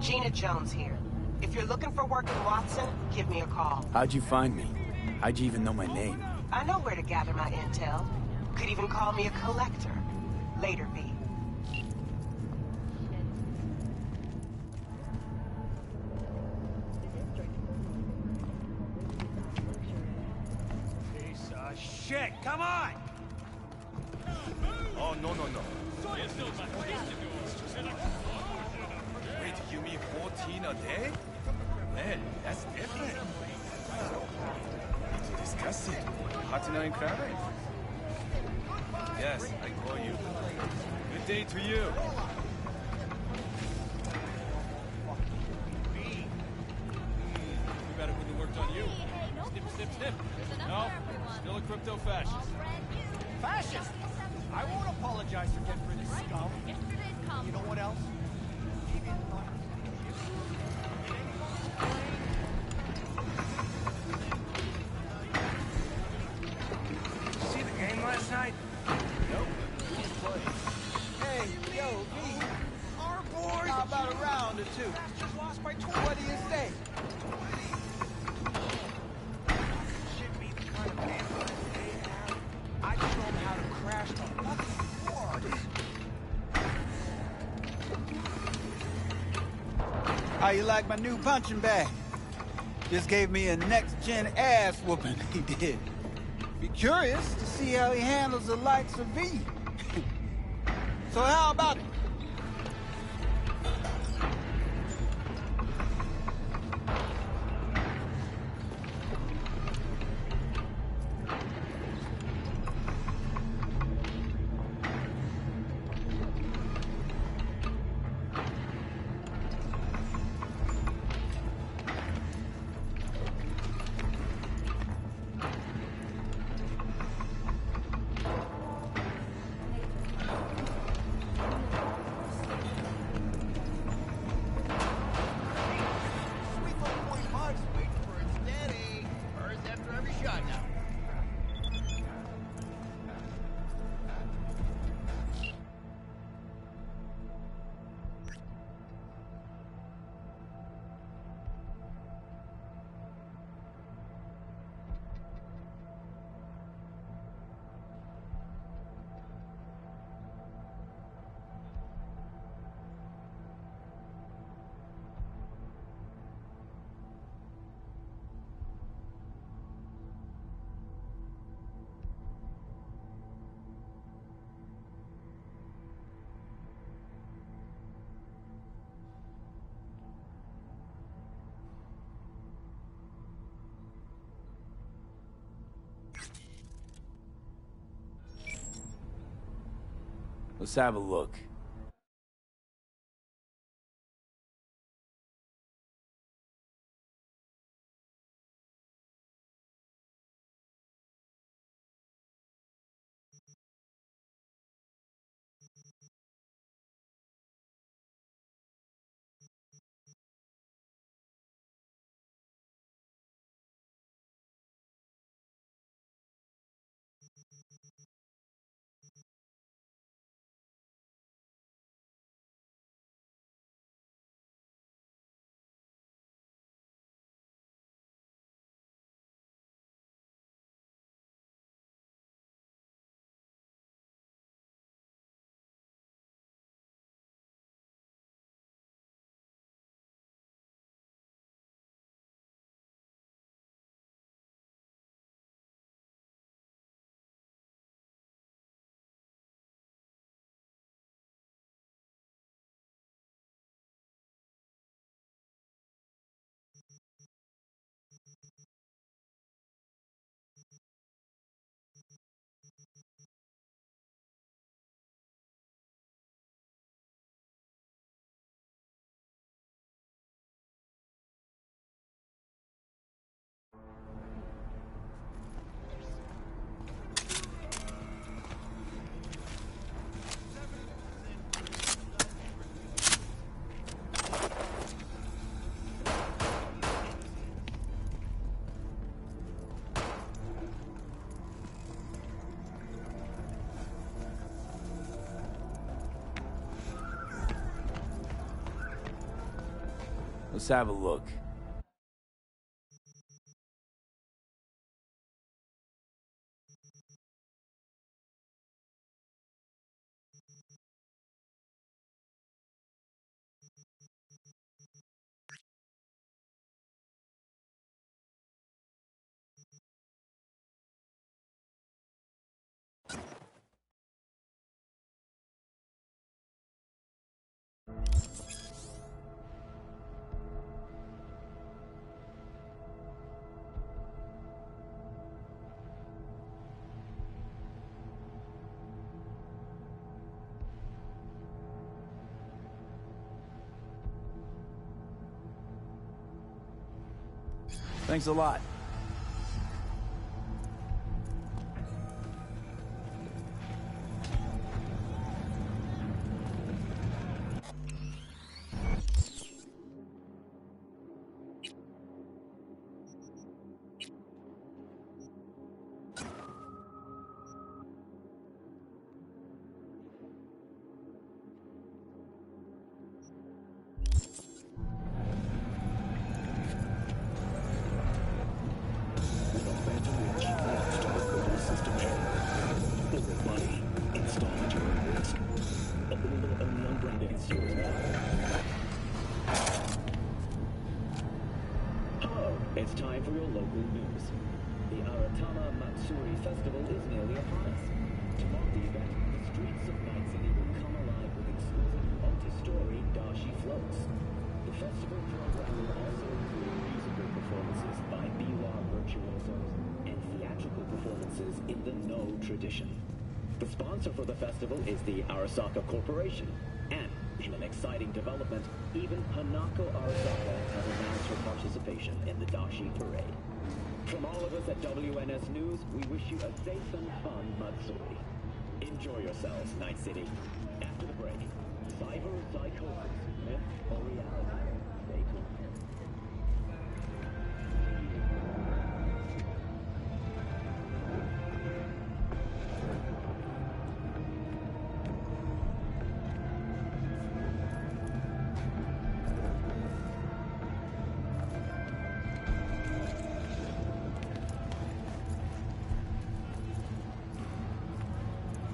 Regina Jones here. If you're looking for work in Watson, give me a call. How'd you find me? How'd you even know my name? I know where to gather my intel. Could even call me a collector. Later, V. Piece of shit! Come on! Oh, no. Wait, you mean 14 a day? Man, that's different. Need to discuss it. Partner in crime. Yes, I call you. Good day to you. We better put the work on you. Snip. No, still a crypto fascist. Fascist! I won't apologize for getting rid of scum. You know what else? See the game last night? Nope. Who's playing? Hey, yo, V. Our boys! How about a round or two? Just lost by 20. What do you say? Should be the kind of vampires they have. I show them how to crash the fucking wars. How you like my new punching bag? Just gave me a next-gen ass whooping, he did. Be curious to see how he handles the likes of V. So how about it? Let's have a look. Let's have a look. Thanks a lot. It's time for your local news. The Aratama Matsuri Festival is nearly upon us. To mark the event, the streets of Night City will come alive with exclusive multi-story dashi floats. The festival program will also include musical performances by biwa virtuosos and theatrical performances in the No tradition. The sponsor for the festival is the Arasaka Corporation, and in an exciting development, even Hanako Arasaka has announced her participation in the Dashi Parade. From all of us at WNS News, we wish you a safe and fun Matsuri. Enjoy yourselves, Night City. After the break, cyber psychosis, myth or reality? Stay tuned.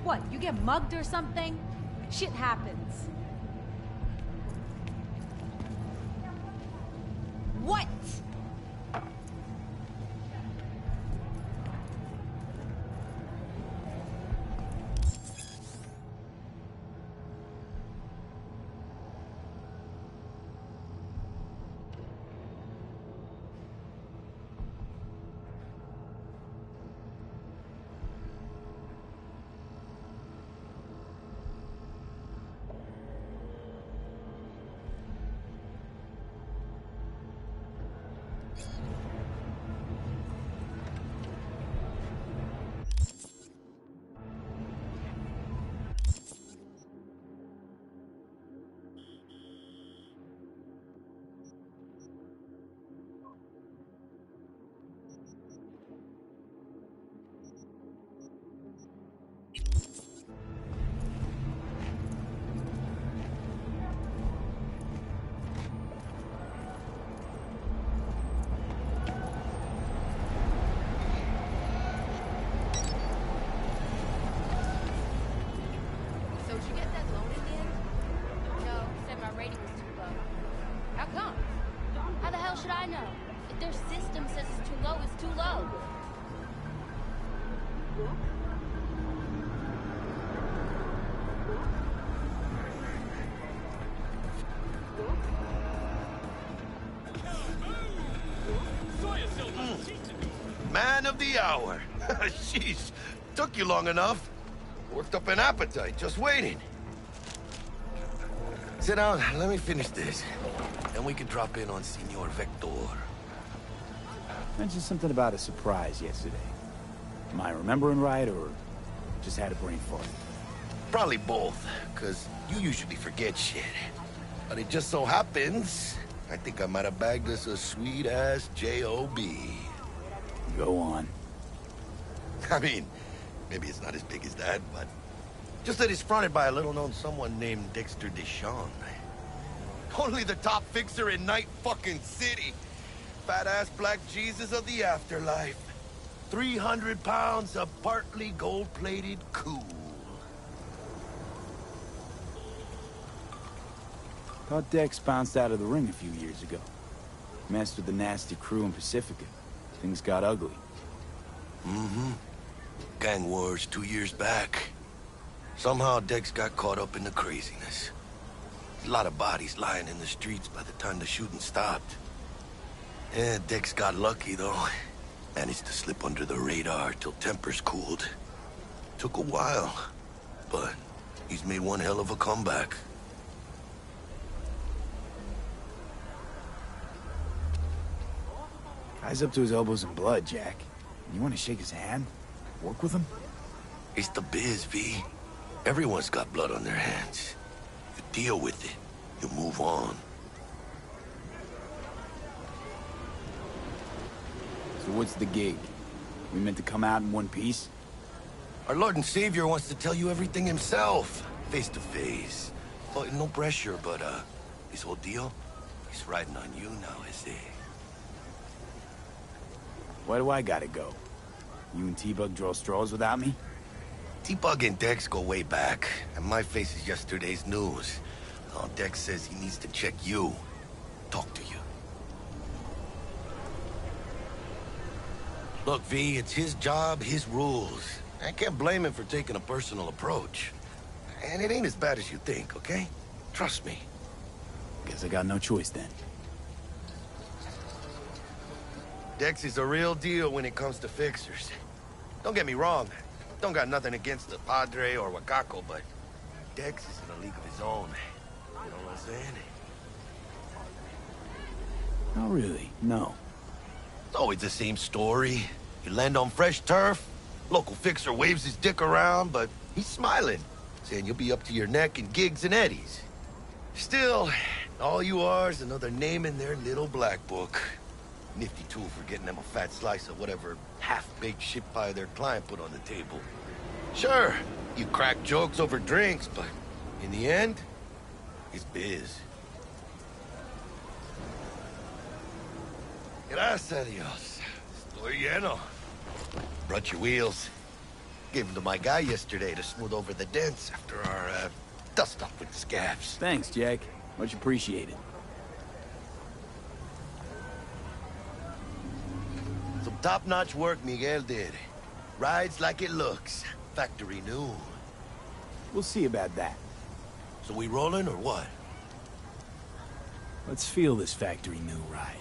What, you get mugged or something? Shit happens. What? Man of the hour. Jeez, took you long enough. Worked up an appetite, just waiting. Sit down, let me finish this. Then we can drop in on Senor Vector. Mentioned something about a surprise yesterday. Am I remembering right, or just had a brain fart? Probably both, because you usually forget shit. But it just so happens, I think I might have bagged us a sweet-ass J.O.B. Go on. I mean, maybe it's not as big as that, but... just that it's fronted by a little-known someone named Dexter Deshawn. Only the top fixer in Night fucking City. Fat-ass black Jesus of the afterlife. 300 pounds of partly gold-plated cool. Thought Dex bounced out of the ring a few years ago. Messed with the nasty crew in Pacifica. Things got ugly. Mm-hmm. Gang wars 2 years back. Somehow Dex got caught up in the craziness. A lot of bodies lying in the streets by the time the shooting stopped. Yeah, Dex got lucky, though. Managed to slip under the radar till tempers cooled. Took a while, but he's made one hell of a comeback. Guy's up to his elbows in blood, Jack. You want to shake his hand? Work with him? It's the biz, V. Everyone's got blood on their hands. You deal with it. You move on. So what's the gig? We meant to come out in one piece? Our Lord and Savior wants to tell you everything himself, face to face. Oh, no pressure, but, this whole deal, he's riding on you now, is he? Why do I gotta go? You and T-Bug draw straws without me? T-Bug and Dex go way back, and my face is yesterday's news. Oh, Dex says he needs to check you. Talk to you. Look, V, it's his job, his rules. I can't blame him for taking a personal approach. And it ain't as bad as you think, okay? Trust me. Guess I got no choice then. Dex is a real deal when it comes to fixers. Don't get me wrong. Don't got nothing against the Padre or Wakako, but Dex is in a league of his own. You know what I'm saying? Not really, no. It's always the same story. You land on fresh turf, local fixer waves his dick around, but he's smiling, saying you'll be up to your neck in gigs and eddies. Still, all you are is another name in their little black book. Nifty tool for getting them a fat slice of whatever half-baked shit pie their client put on the table. Sure, you crack jokes over drinks, but in the end, it's biz. Gracias a Dios. Estoy lleno. Brought your wheels. Gave them to my guy yesterday to smooth over the dents after our, dust-up with the scabs. Thanks, Jack. Much appreciated. Some top-notch work Miguel did. Rides like it looks. Factory new. We'll see about that. So we rolling or what? Let's feel this factory new ride.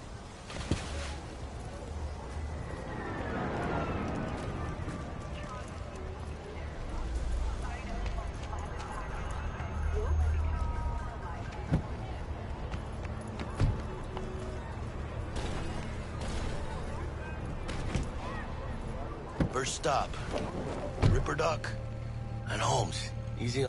First stop, Ripper Duck and Holmes. Easy.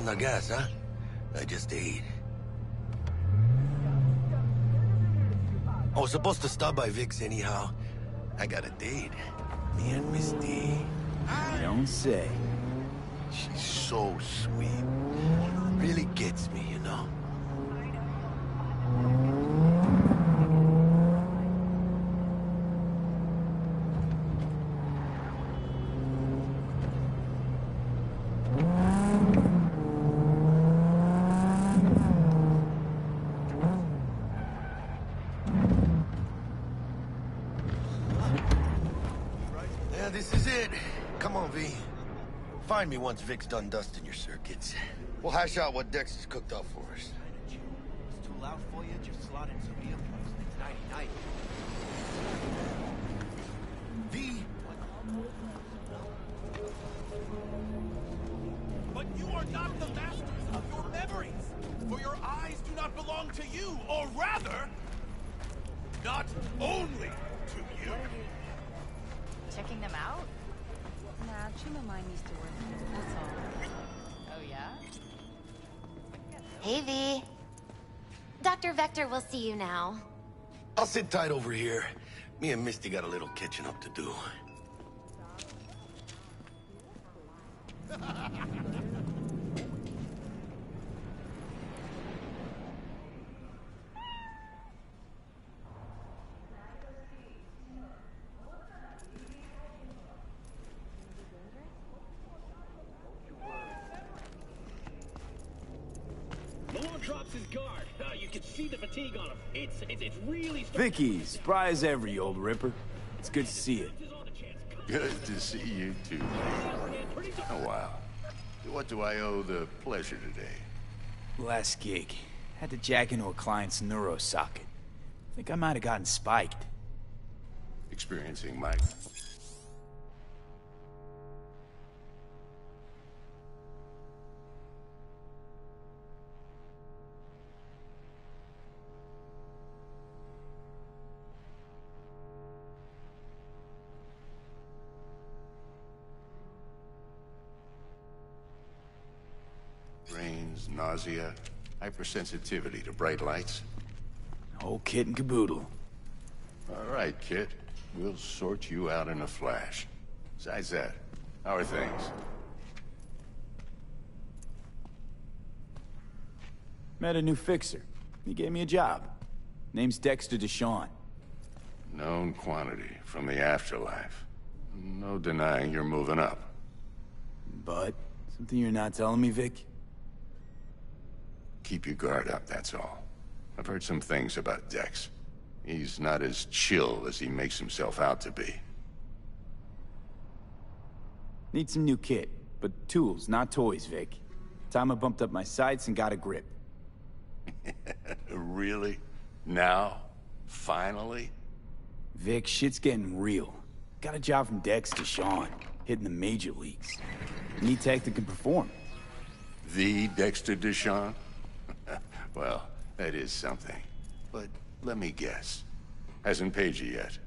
on the gas, huh? I just ate. I was supposed to stop by Vic's anyhow. I got a date. Me and Misty. You don't say. She's so sweet. Really gets me, you know? Yeah, this is it. Come on, V. Find me once Vic's done dusting your circuits. We'll hash out what Dex has cooked up for us. It's too loud for you. Just slot in some earplugs. Nighty-night. V! But you are not the masters of your memories. For your eyes do not belong to you, or rather, not only to you. Checking them out? Nah, Chuma mine needs to work. That's all. Oh, yeah? Hey, V. Dr. Vector will see you now. I'll sit tight over here. Me and Misty got a little catching up to do. Malone drops his guard. You can see the fatigue on him. It's really... Vicky, spry as ever, you old ripper. It's good to see you. Good to see you too. Oh, wow. What do I owe the pleasure today? Last gig. Had to jack into a client's neuro socket. Think I might have gotten spiked. Experiencing Mike. Brains, nausea, hypersensitivity to bright lights. Whole kit and caboodle. All right, kid. We'll sort you out in a flash. Besides that, how are things? Met a new fixer. He gave me a job. Name's Dexter Deshawn. Known quantity from the afterlife. No denying you're moving up. But, something you're not telling me, Vic? Keep your guard up, that's all. I've heard some things about Dex. He's not as chill as he makes himself out to be. Need some new kit, but tools, not toys, Vic. Time I bumped up my sights and got a grip. Really? Now? Finally? Vic, shit's getting real. Got a job from Dex to Sean, hitting the major leagues. Need tech that can perform. The Dexter Deshawn? Well, that is something. But let me guess. Hasn't paid you yet.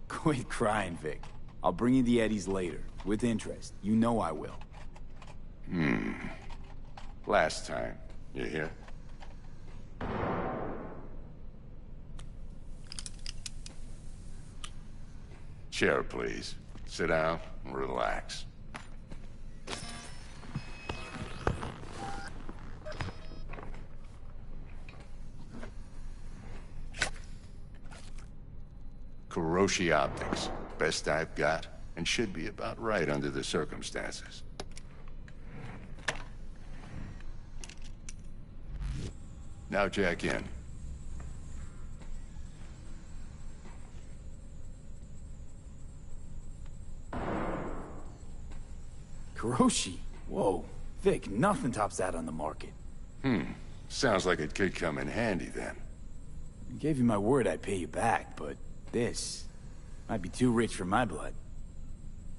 Quit crying, Vic. I'll bring you the eddies later, with interest. You know I will. Last time. You hear? Chair, please. Sit down and relax. Kuroshi Optics. Best I've got, and should be about right under the circumstances. Now jack in. Kuroshi? Whoa. Vic, nothing tops that on the market. Sounds like it could come in handy then. I gave you my word I'd pay you back, but this might be too rich for my blood.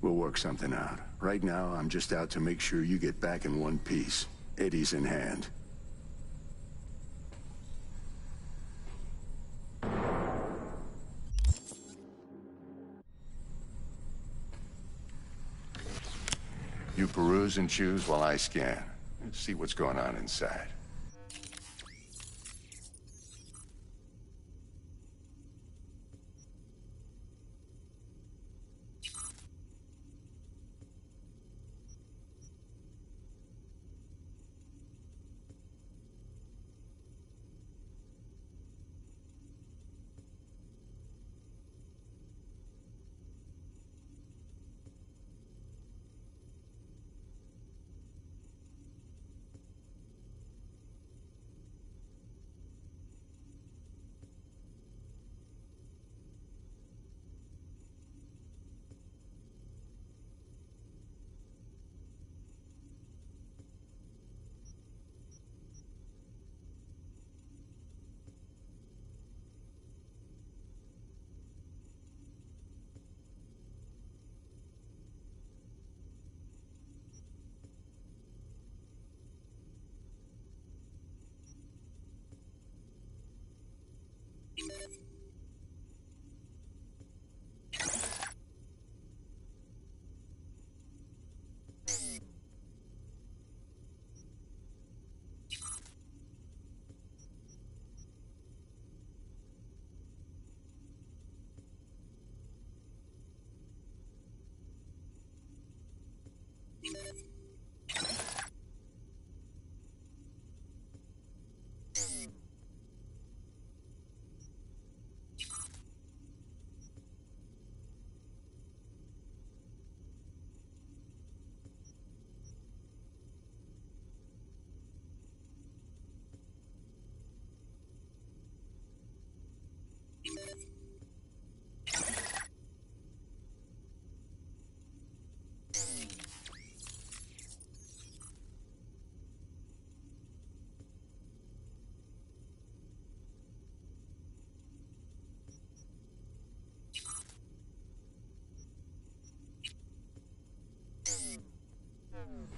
We'll work something out. Right now, I'm just out to make sure you get back in one piece. Eddie's in hand. You peruse and choose while I scan. See what's going on inside.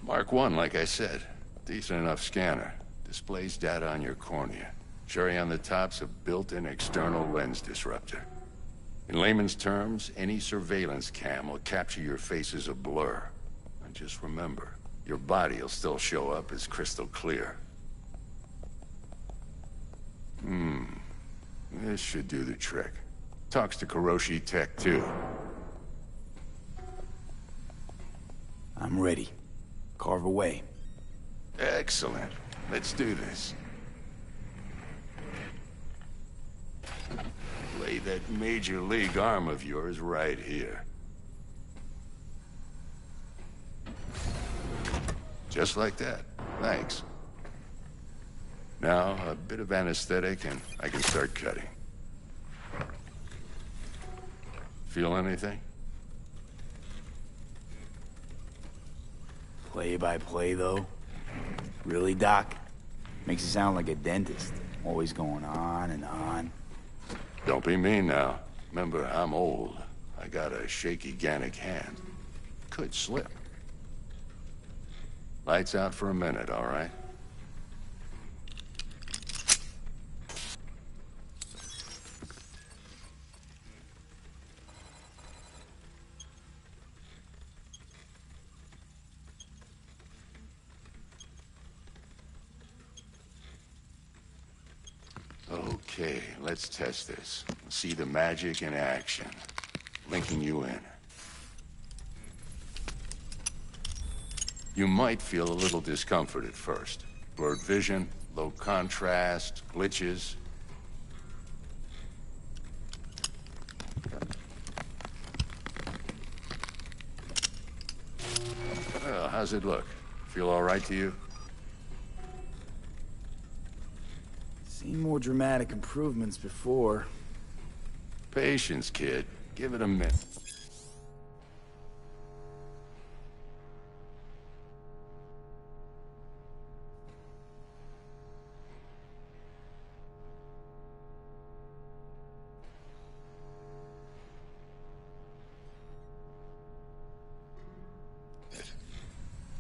Mark 1, like I said. Decent enough scanner. Displays data on your cornea. Cherry on the top's a built-in external lens disruptor. In layman's terms, any surveillance cam will capture your face as a blur. And just remember, your body will still show up as crystal clear. This should do the trick. Talks to Kuroshi Tech, too. I'm ready. Carve away. Excellent. Let's do this. Lay that major league arm of yours right here. Just like that. Thanks. Now, a bit of anesthetic and I can start cutting. Feel anything? Play by play, though? Really, Doc? Makes you sound like a dentist. Always going on and on. Don't be mean now. Remember, I'm old. I got a shaky Gannic hand. Could slip. Lights out for a minute, all right? Okay, let's test this. See the magic in action. Linking you in. You might feel a little discomfort at first. Blurred vision, low contrast, glitches. Well, how's it look? Feel all right to you? Seen more dramatic improvements before. Patience, kid. Give it a minute.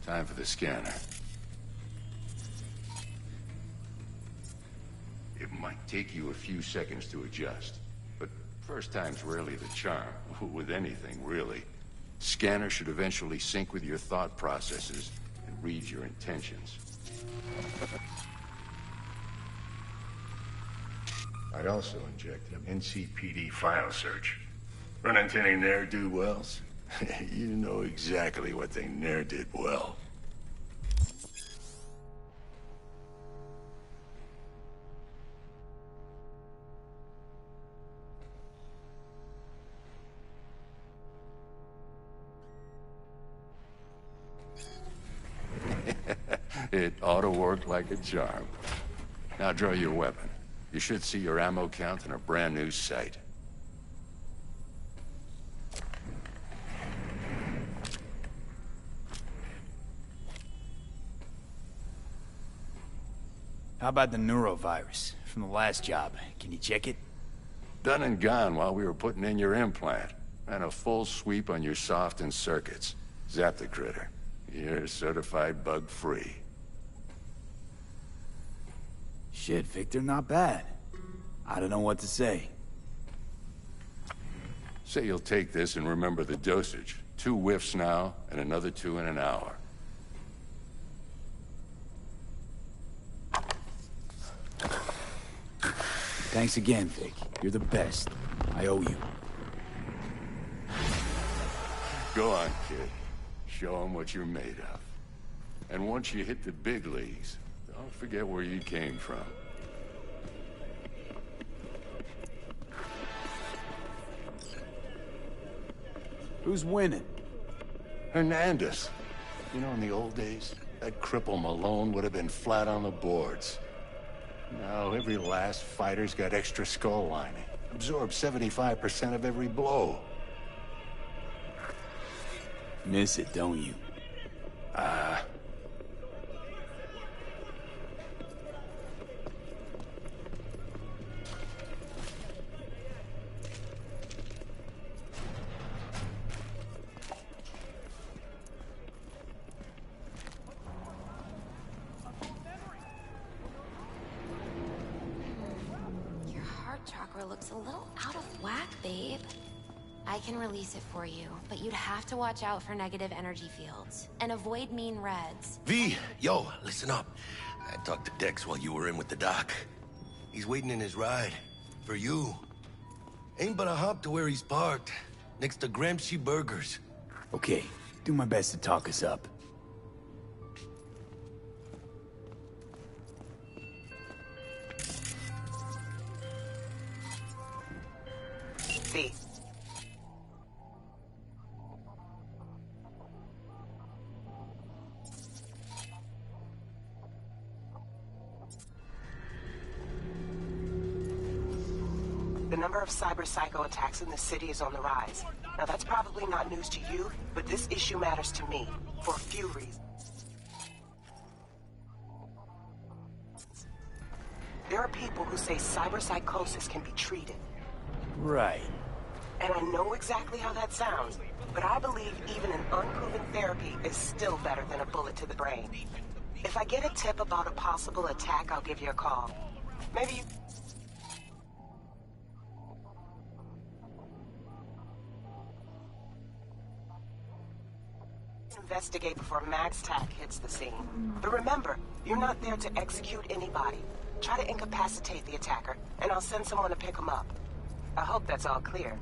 Time for the scanner. It might take you a few seconds to adjust, but first time's rarely the charm, with anything, really. Scanner should eventually sync with your thought processes and read your intentions. I'd also inject an NCPD file search. Run into any ne'er-do-wells? You know exactly what they ne'er did well. It ought to work like a charm. Now draw your weapon. You should see your ammo count in a brand new sight. How about the neurovirus from the last job? Can you check it? Done and gone while we were putting in your implant. And a full sweep on your soft and circuits. Zap the critter. You're certified bug-free. Shit, Victor, not bad. I don't know what to say. Say you'll take this and remember the dosage. 2 whiffs now, and another 2 in an hour. Thanks again, Vic. You're the best. I owe you. Go on, kid. Show them what you're made of. And once you hit the big leagues, don't forget where you came from. Who's winning? Hernandez. You know, in the old days, that cripple Malone would have been flat on the boards. Now, every last fighter's got extra skull lining. Absorbs 75% of every blow. Miss it, don't you? Your heart chakra looks a little out of whack, babe. I can release it for you, but you'd have to watch out for negative energy fields and avoid mean reds. V, yo, listen up. I talked to Dex while you were in with the doc. He's waiting in his ride. For you. Ain't but a hop to where he's parked. Next to Gramsci Burgers. Okay, do my best to talk us up. See. The number of cyber psycho attacks in the city is on the rise. Now that's probably not news to you, but this issue matters to me, for a few reasons. There are people who say cyberpsychosis can be treated. Right. And I know exactly how that sounds, but I believe even an unproven therapy is still better than a bullet to the brain. If I get a tip about a possible attack, I'll give you a call. Maybe you... investigate before Max Tack hits the scene. But remember, you're not there to execute anybody. Try to incapacitate the attacker, and I'll send someone to pick him up. I hope that's all clear.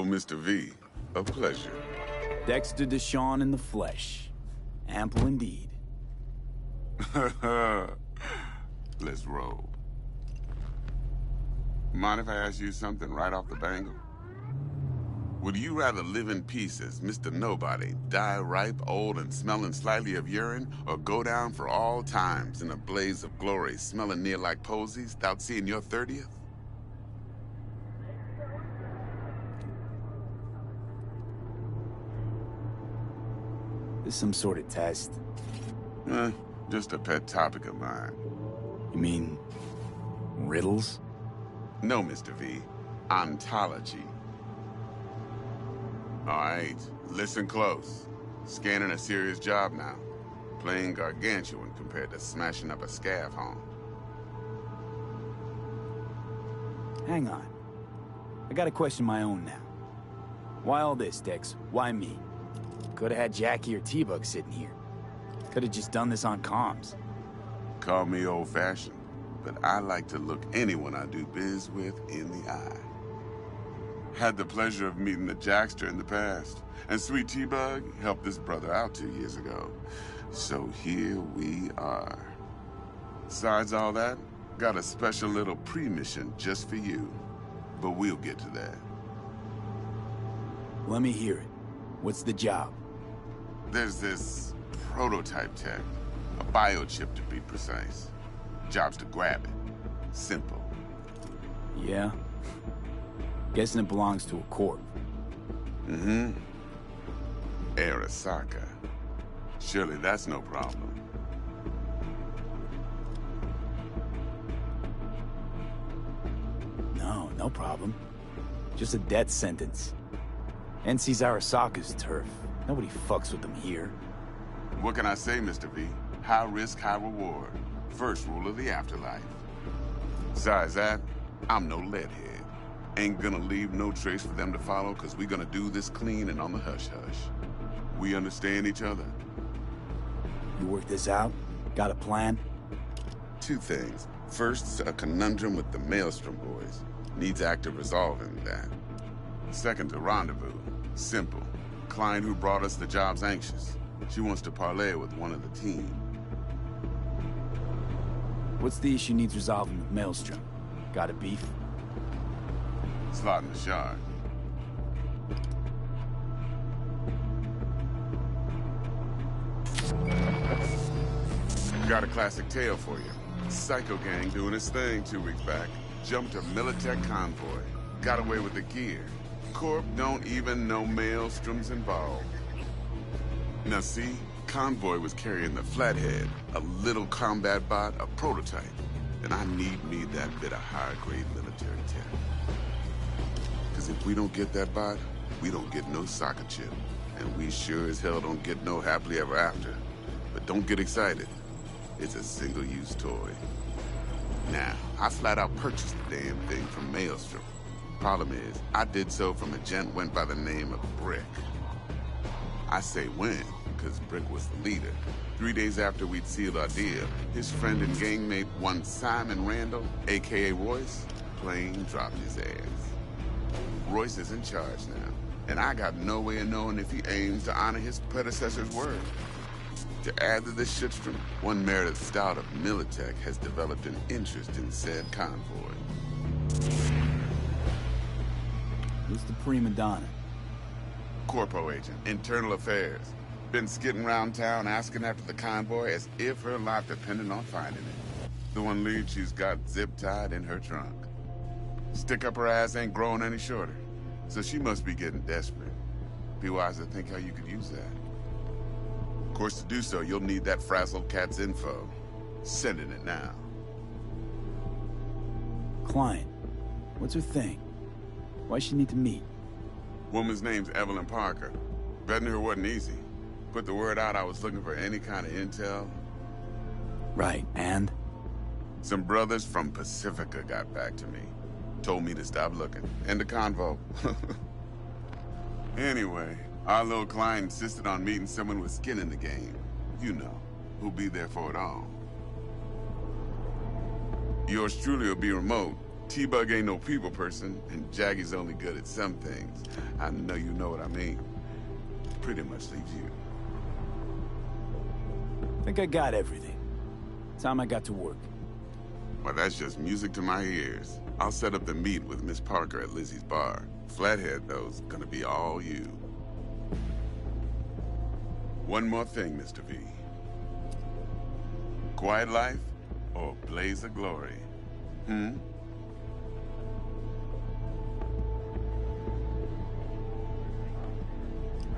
Yo, Mr. V, a pleasure. Dexter Deshawn in the flesh. Ample indeed. Let's roll. Mind if I ask you something right off the bangle? Would you rather live in peace as Mr. Nobody, die ripe, old, and smelling slightly of urine, or go down for all times in a blaze of glory, smelling near like posies, without seeing your 30th? This some sort of test? Just a pet topic of mine. You mean... riddles? No, Mr. V. Ontology. All right, listen close. Scanning a serious job now. Playing gargantuan compared to smashing up a scav home. Hang on. I gotta question my own now. Why all this, Dex? Why me? Could've had Jackie or T-Bug sitting here. Could've just done this on comms. Call me old-fashioned, but I like to look anyone I do biz with in the eye. Had the pleasure of meeting the Jackster in the past, and Sweet T-Bug helped this brother out 2 years ago. So here we are. Besides all that, got a special little pre-mission just for you. But we'll get to that. Let me hear it. What's the job? There's this prototype tech, a biochip to be precise. Job's to grab it. Simple. Yeah? Guessing it belongs to a corp. Mm-hmm. Arasaka. Surely that's no problem. No problem. Just a death sentence. NC's Arasaka's turf. Nobody fucks with them here. What can I say, Mr. V? High risk, high reward. First rule of the afterlife. Besides that, I'm no leadhead. Ain't gonna leave no trace for them to follow, cause we gonna do this clean and on the hush-hush. We understand each other? You work this out? Got a plan? Two things. First, a conundrum with the Maelstrom boys. Needs active resolving that. Second, a rendezvous. Simple. Client who brought us the job's anxious. She wants to parlay with one of the team. What's the issue needs resolving with Maelstrom? Got a beef? Slot in the shard. Got a classic tale for you. Psycho gang doing his thing 2 weeks back. Jumped a Militech convoy. Got away with the gear. Corp don't even know Maelstrom's involved. Now see, convoy was carrying the Flathead, a little combat bot, a prototype. And I need me that bit of high-grade military tech. Because if we don't get that bot, we don't get no soccer chip. And we sure as hell don't get no happily ever after. But don't get excited. It's a single-use toy. Now, I flat out purchased the damn thing from Maelstrom. Problem is, I did so from a gent went by the name of Brick. I say when, because Brick was the leader. 3 days after we'd sealed our deal, his friend and gangmate, one Simon Randall, a.k.a. Royce, plain dropped his ass. Royce is in charge now, and I got no way of knowing if he aims to honor his predecessor's word. To add to this shitstorm, one Meredith Stout of Militech has developed an interest in said convoy. Who's the prima donna? Corpo agent, internal affairs. Been skidding around town asking after the convoy as if her life depended on finding it. The one lead she's got zip-tied in her trunk. Stick up her ass ain't growing any shorter, so she must be getting desperate. Be wise to think how you could use that. Of course, to do so, you'll need that frazzled cat's info. Sending it now. Client. What's her thing? Why she need to meet? Woman's name's Evelyn Parker. Betting her wasn't easy. Put the word out I was looking for any kind of intel. Right, and? Some brothers from Pacifica got back to me. Told me to stop looking. End of convo. Anyway, our little client insisted on meeting someone with skin in the game. You know, who'll be there for it all. Yours truly will be remote, T-Bug ain't no people person, and Jaggy's only good at some things. I know you know what I mean. Pretty much leaves you. Think I got everything. Time I got to work. Well, that's just music to my ears. I'll set up the meet with Miss Parker at Lizzie's bar. Flathead, though's gonna be all you. One more thing, Mr. V. Quiet life or blaze of glory?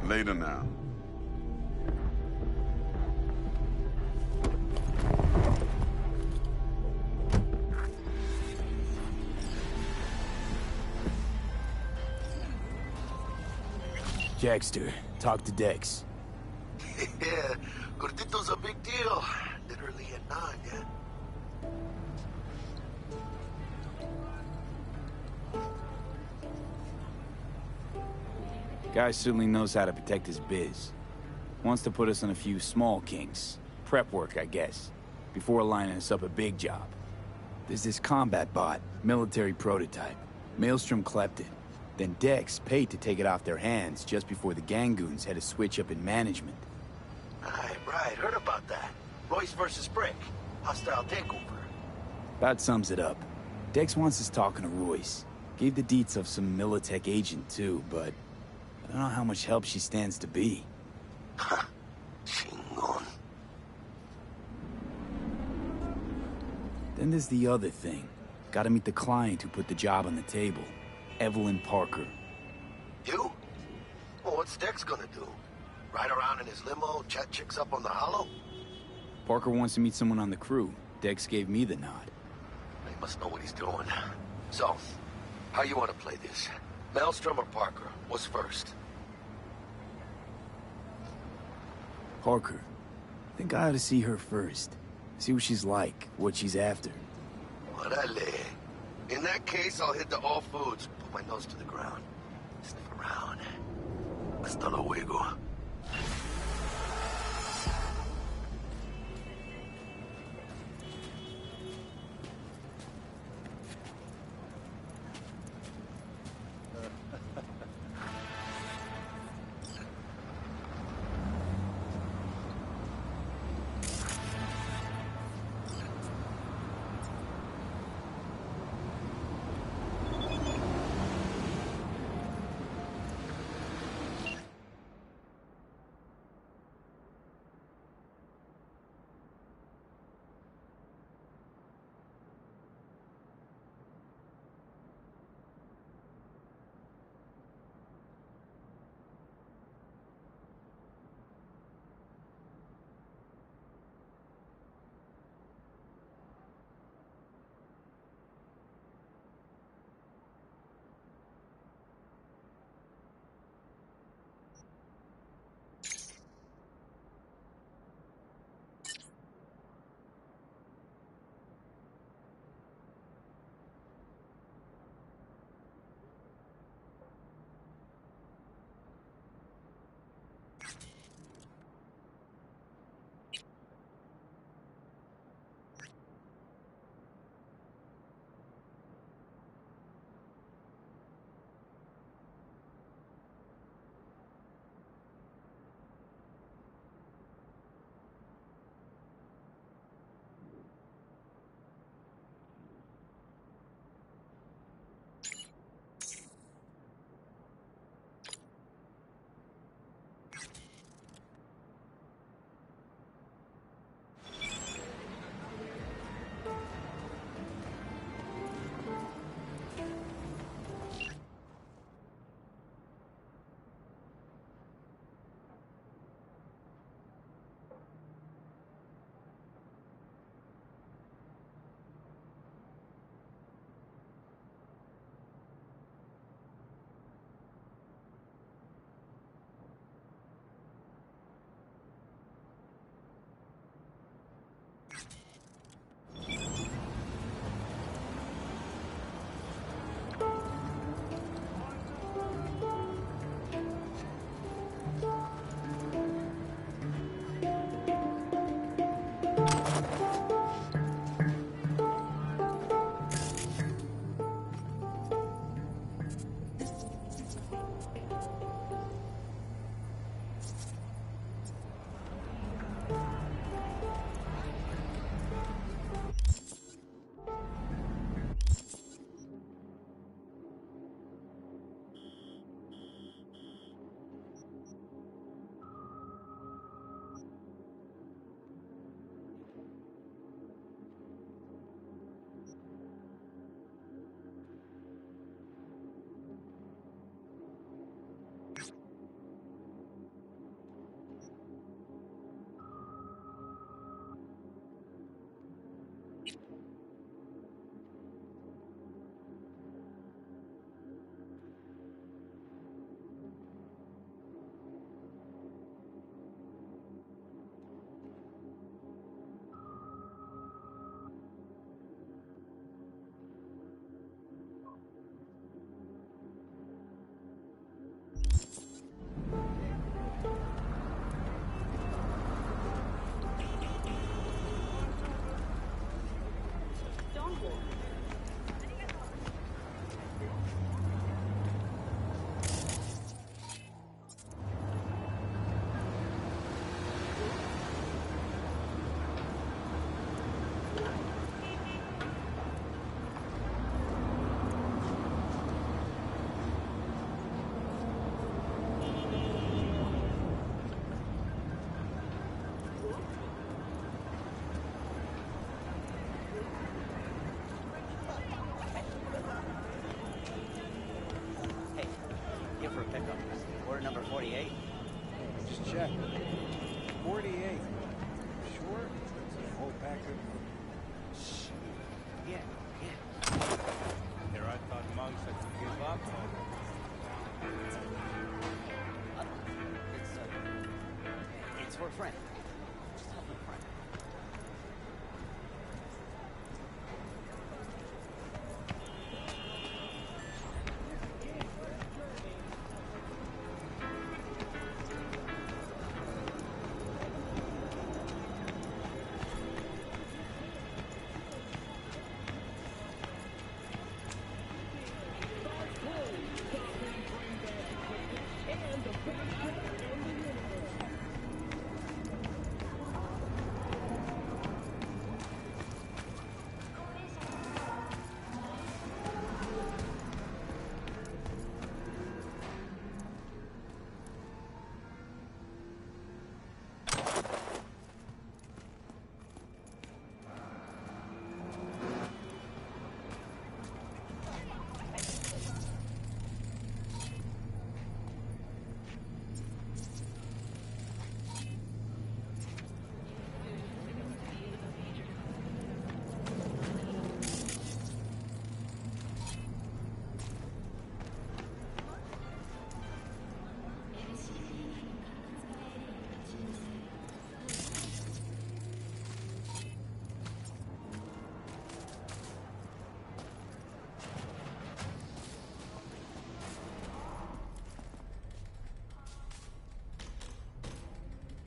Later now. Jackster, talk to Dex. Yeah, Gordito's a big deal. Literally a nine, Guy certainly knows how to protect his biz. Wants to put us on a few small kinks. Prep work, I guess. Before lining us up a big job. There's this combat bot, military prototype. Maelstrom clept it. Then Dex paid to take it off their hands just before the Gangoons had a switch up in management. Right, heard about that. Royce versus Brick. Hostile takeover. That sums it up. Dex wants us talking to Royce. Gave the deets of some Militech agent too, but I don't know how much help she stands to be. Chingon. Then there's the other thing. Gotta meet the client who put the job on the table. Evelyn Parker. You? Well, what's Dex gonna do? Ride around in his limo, chat chicks up on the hollow? Parker wants to meet someone on the crew. Dex gave me the nod. He must know what he's doing. So, how you want to play this? Maelstrom or Parker? What's first? Parker. Think I ought to see her first. See what she's like, what she's after. Orale. In that case, I'll hit the all foods. Put my nose to the ground. Sniff around. Hasta luego. check. 48. Sure? Hold back good. Yeah, yeah. Here I thought monks had to give up on it. It's for a friend. Just help a friend.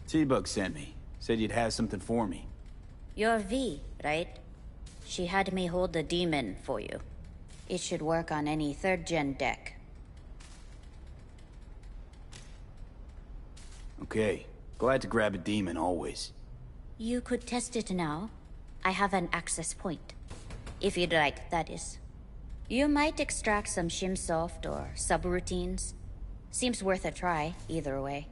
T-Bug sent me. Said you'd have something for me. You're V, right? She had me hold the demon for you. It should work on any 3rd-gen deck. Okay. Glad to grab a demon, always. You could test it now. I have an access point. If you'd like, that is. You might extract some shimsoft or subroutines. Seems worth a try, either way.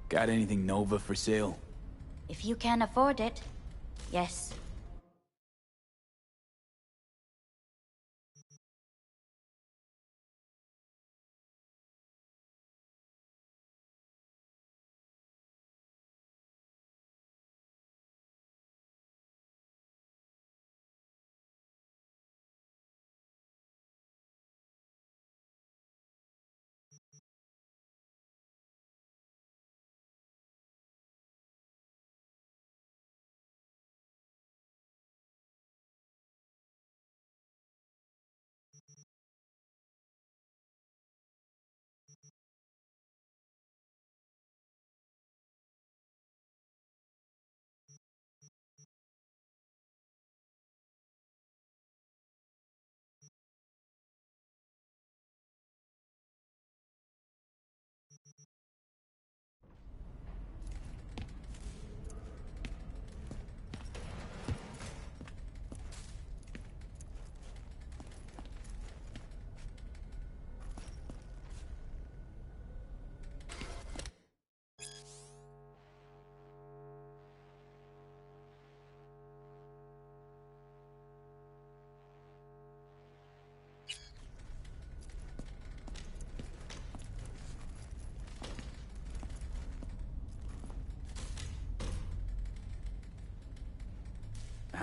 Got anything Nova for sale? If you can afford it, yes.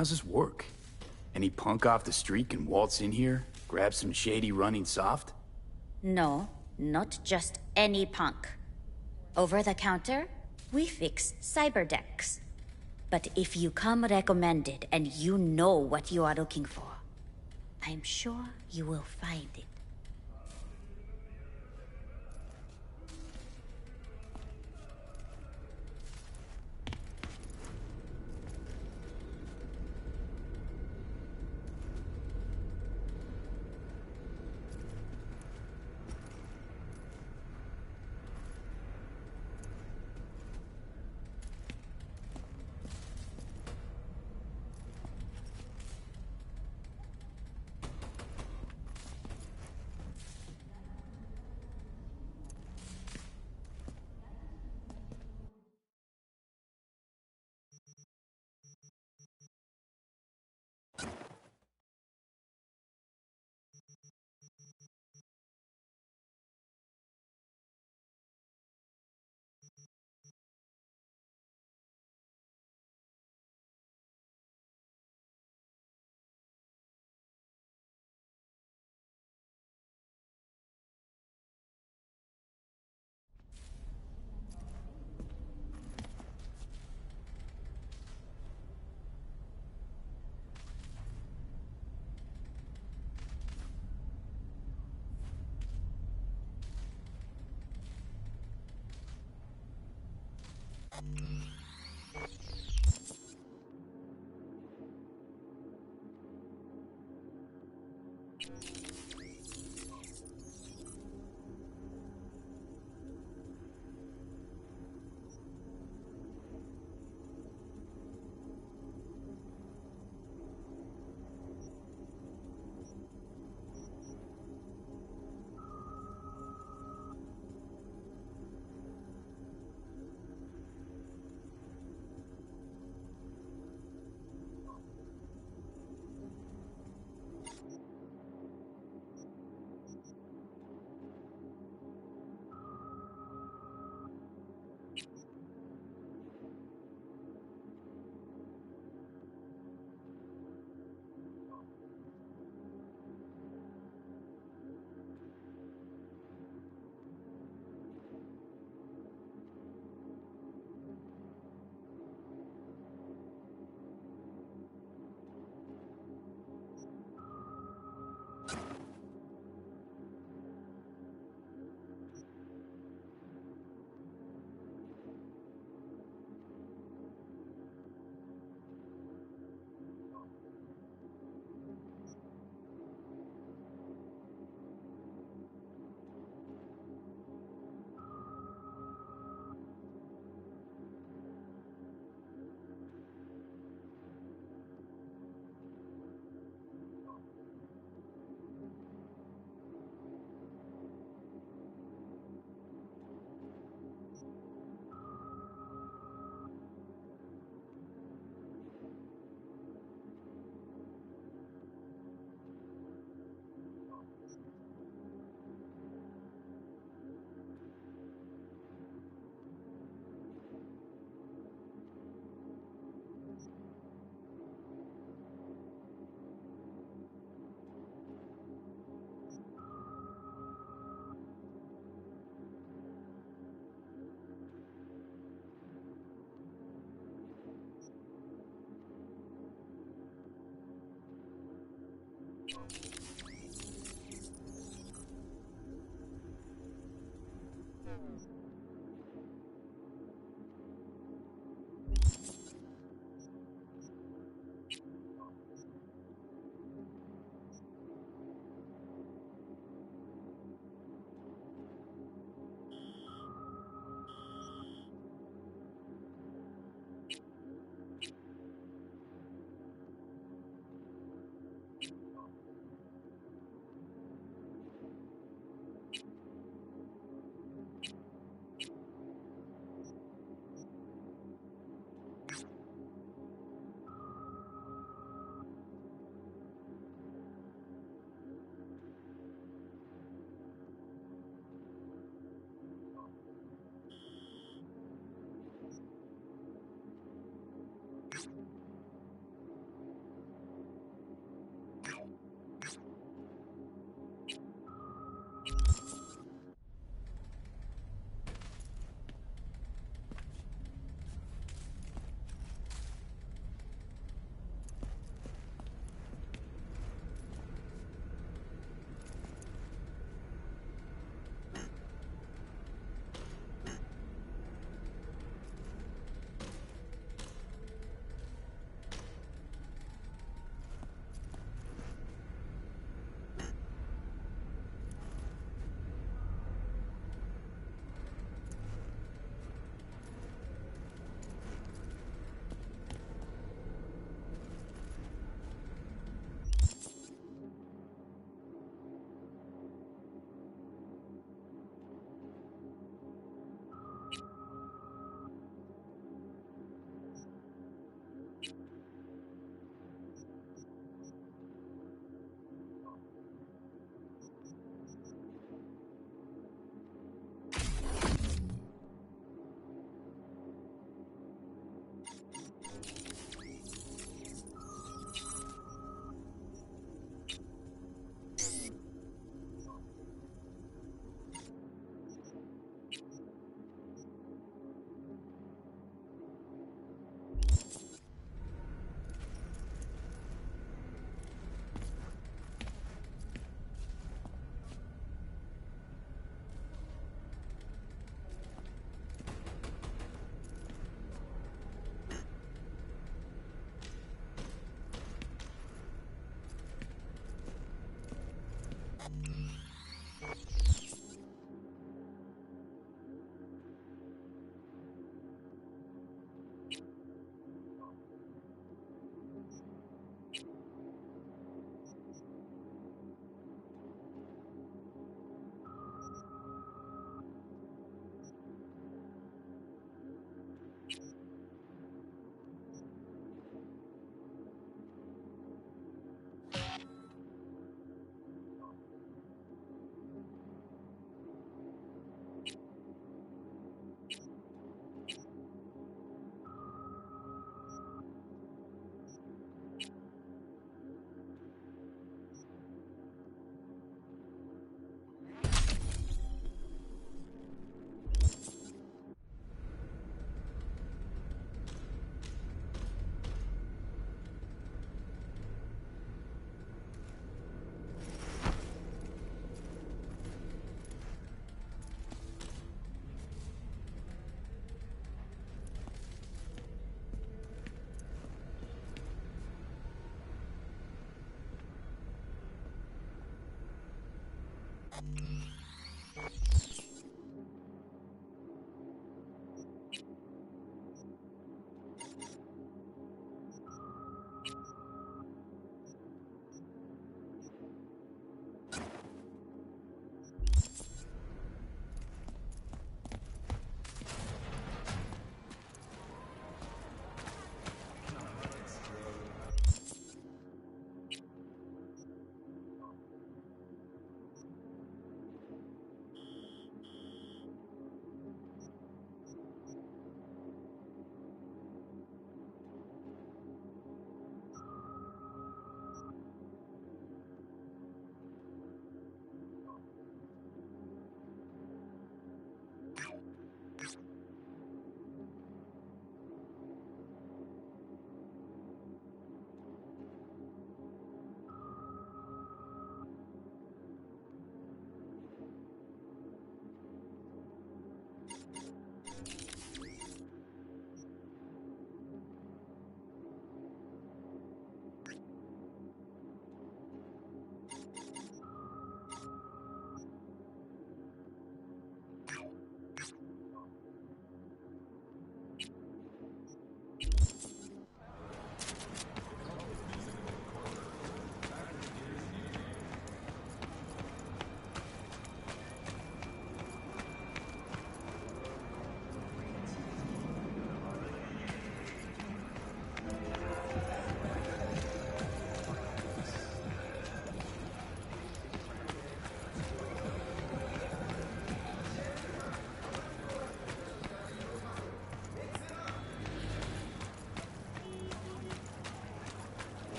How's this work? Any punk off the street can waltz in here, grab some shady running soft? No, not just any punk. Over the counter, we fix cyberdecks. But if you come recommended and you know what you are looking for, I'm sure you will find it.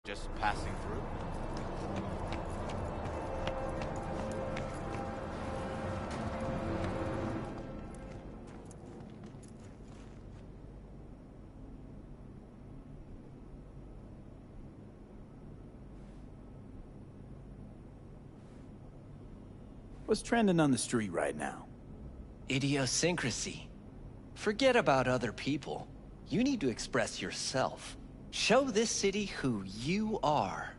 Just passing through? What's trending on the street right now? Idiosyncrasy. Forget about other people. You need to express yourself. Show this city who you are.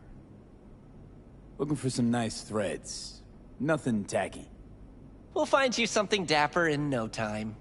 Looking for some nice threads. Nothing tacky. We'll find you something dapper in no time.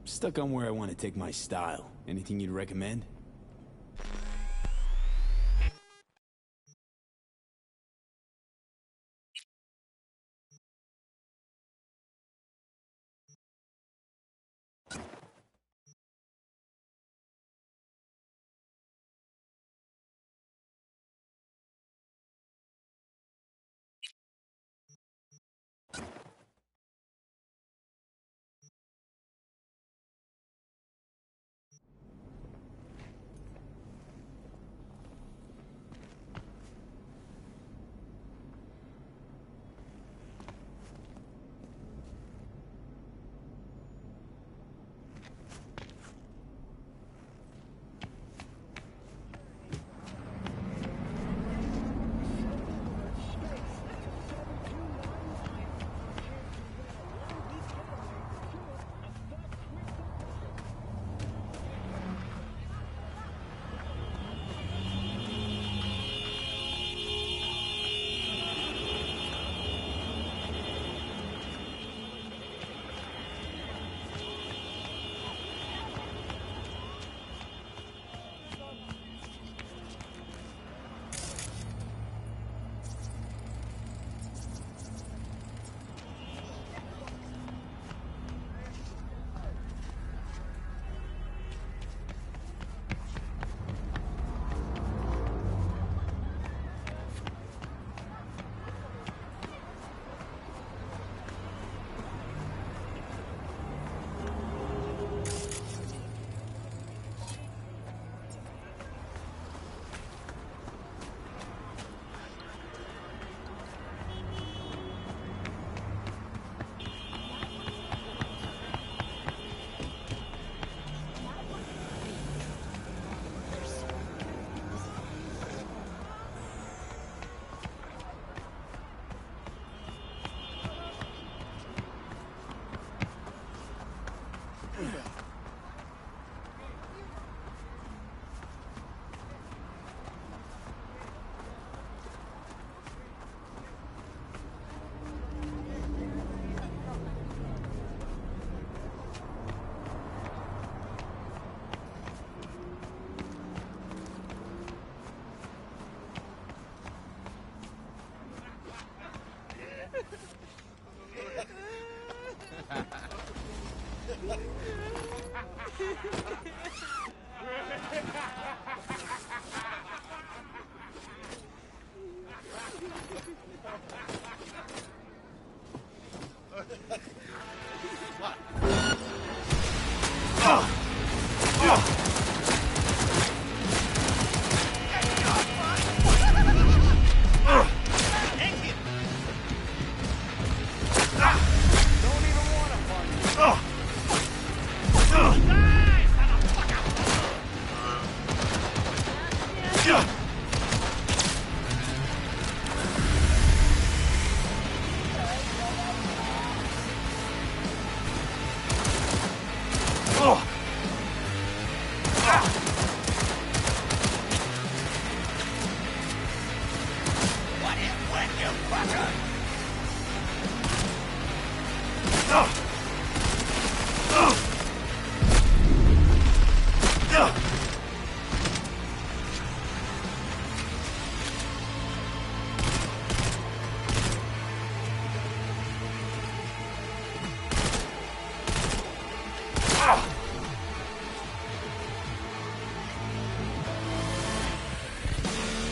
Stuck on where I want to take my style. Anything you'd recommend?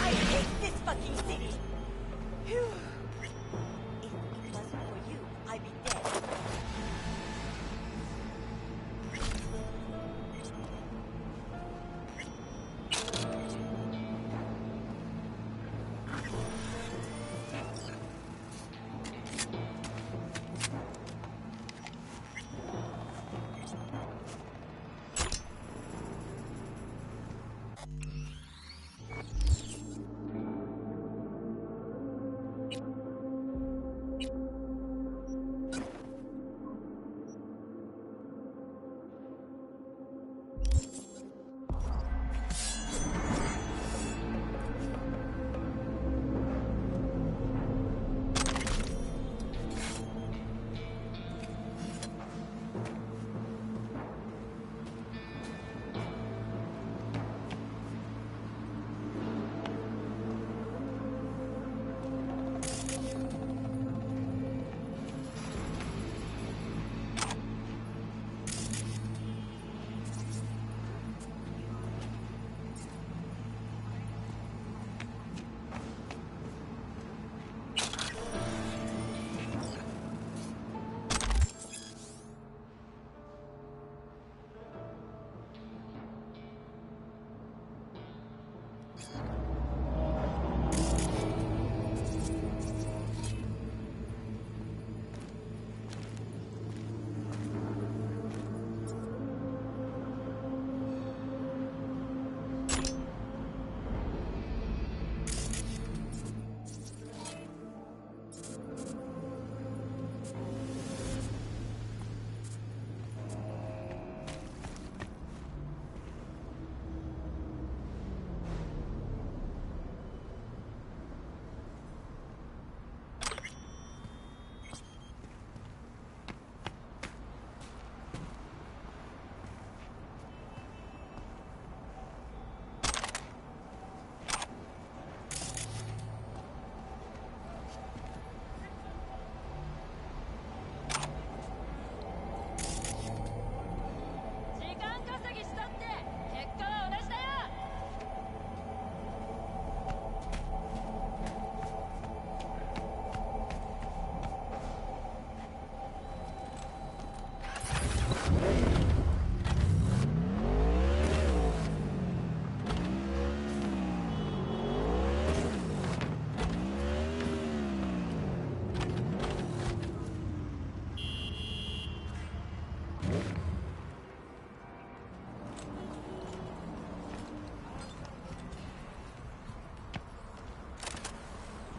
I hate this fucking city! Phew. If it wasn't for you, I'd be dead.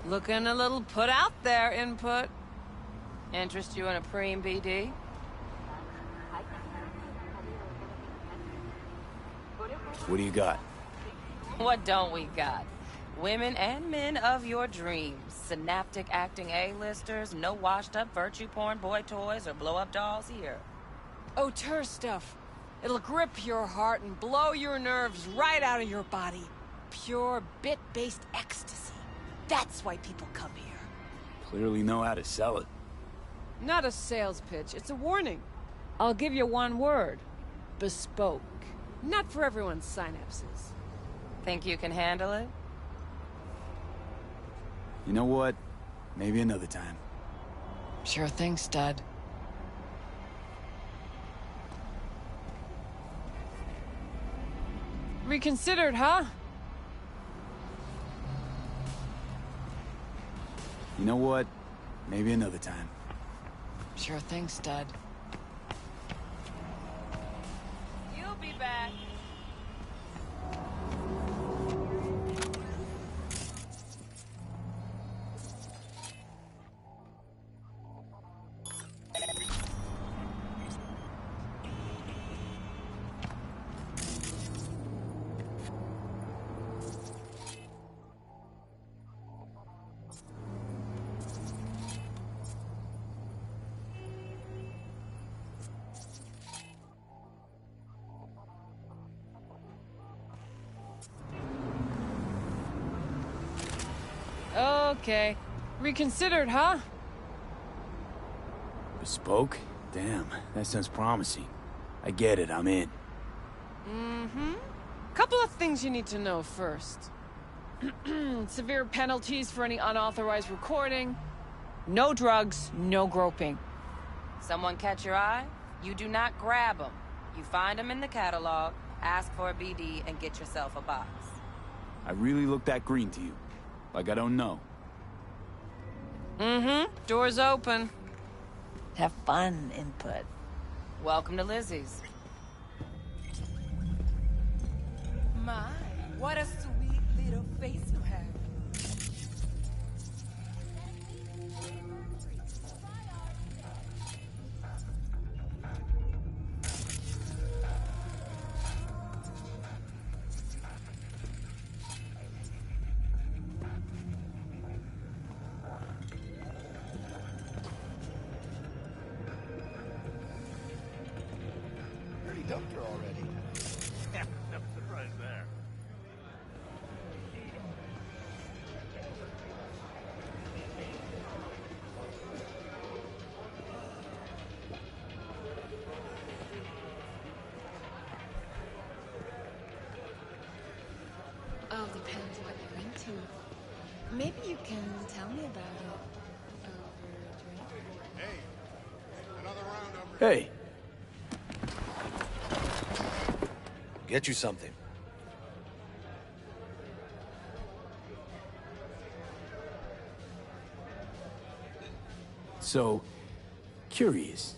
Looking a little put out there, input. Interest you in a preem BD? What do you got? What don't we got? Women and men of your dreams. Synaptic acting A-listers, no washed-up virtue porn boy toys or blow-up dolls here. Auteur stuff. It'll grip your heart and blow your nerves right out of your body. Pure bit-based ecstasy. That's why people come here. Clearly know how to sell it. Not a sales pitch, it's a warning. I'll give you one word. Bespoke. Not for everyone's synapses. Think you can handle it? You know what? Maybe another time. Sure thing, stud. Reconsidered, huh? You know what? Maybe another time. Sure thing, stud. You'll be back. Okay. Reconsidered, huh? Bespoke? Damn, that sounds promising. I get it, I'm in. Mm-hmm. Couple of things you need to know first. Severe penalties for any unauthorized recording. No drugs, no groping. Someone catch your eye? You do not grab them. You find them in the catalog, ask for a BD, and get yourself a box. I really look that green to you. Like I don't know. Mm-hmm. Door's open. Have fun, input. Welcome to Lizzie's. My, what a sweet little face you have. Pretty dumped her already. No surprise there. All depends what you're into. Maybe you can tell me about it over a drink. Hey, another round over. Hey, Get you something. so, curious.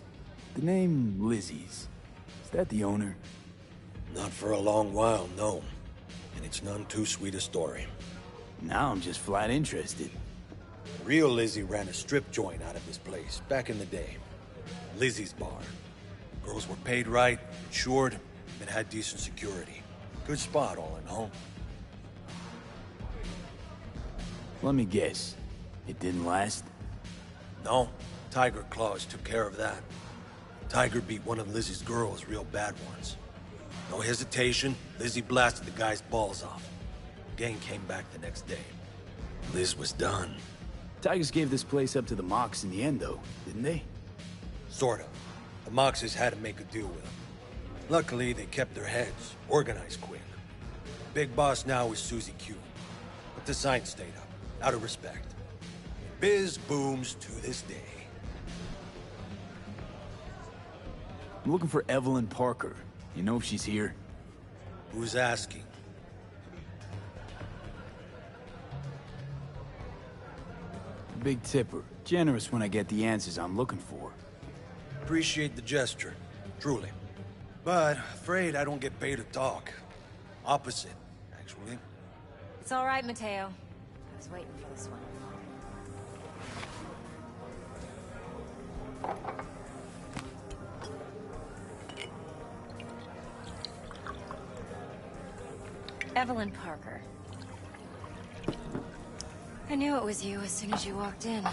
The name Lizzie's, is that the owner? Not for a long while, no. And it's none too sweet a story. Now I'm just flat interested. Real Lizzie ran a strip joint out of this place back in the day. Lizzie's Bar. Girls were paid right, insured, and had decent security. Good spot, all in all. Let me guess. It didn't last? No, Tiger Claws took care of that. Tiger beat one of Lizzie's girls real bad once. No hesitation, Lizzie blasted the guy's balls off. Gang came back the next day. Liz was done. Tigers gave this place up to the Mox in the end, though, didn't they? Sorta. The Moxes had to make a deal with them. Luckily, they kept their heads, organized quick. Big boss now is Susie Q. But the sign stayed up, out of respect. Biz booms to this day. I'm looking for Evelyn Parker. You know if she's here? Who's asking? Big tipper. Generous when I get the answers I'm looking for. Appreciate the gesture, truly. But afraid I don't get paid to talk. Opposite, actually. It's all right, Mateo. I was waiting for this one. Evelyn Parker. I knew it was you as soon as you walked in.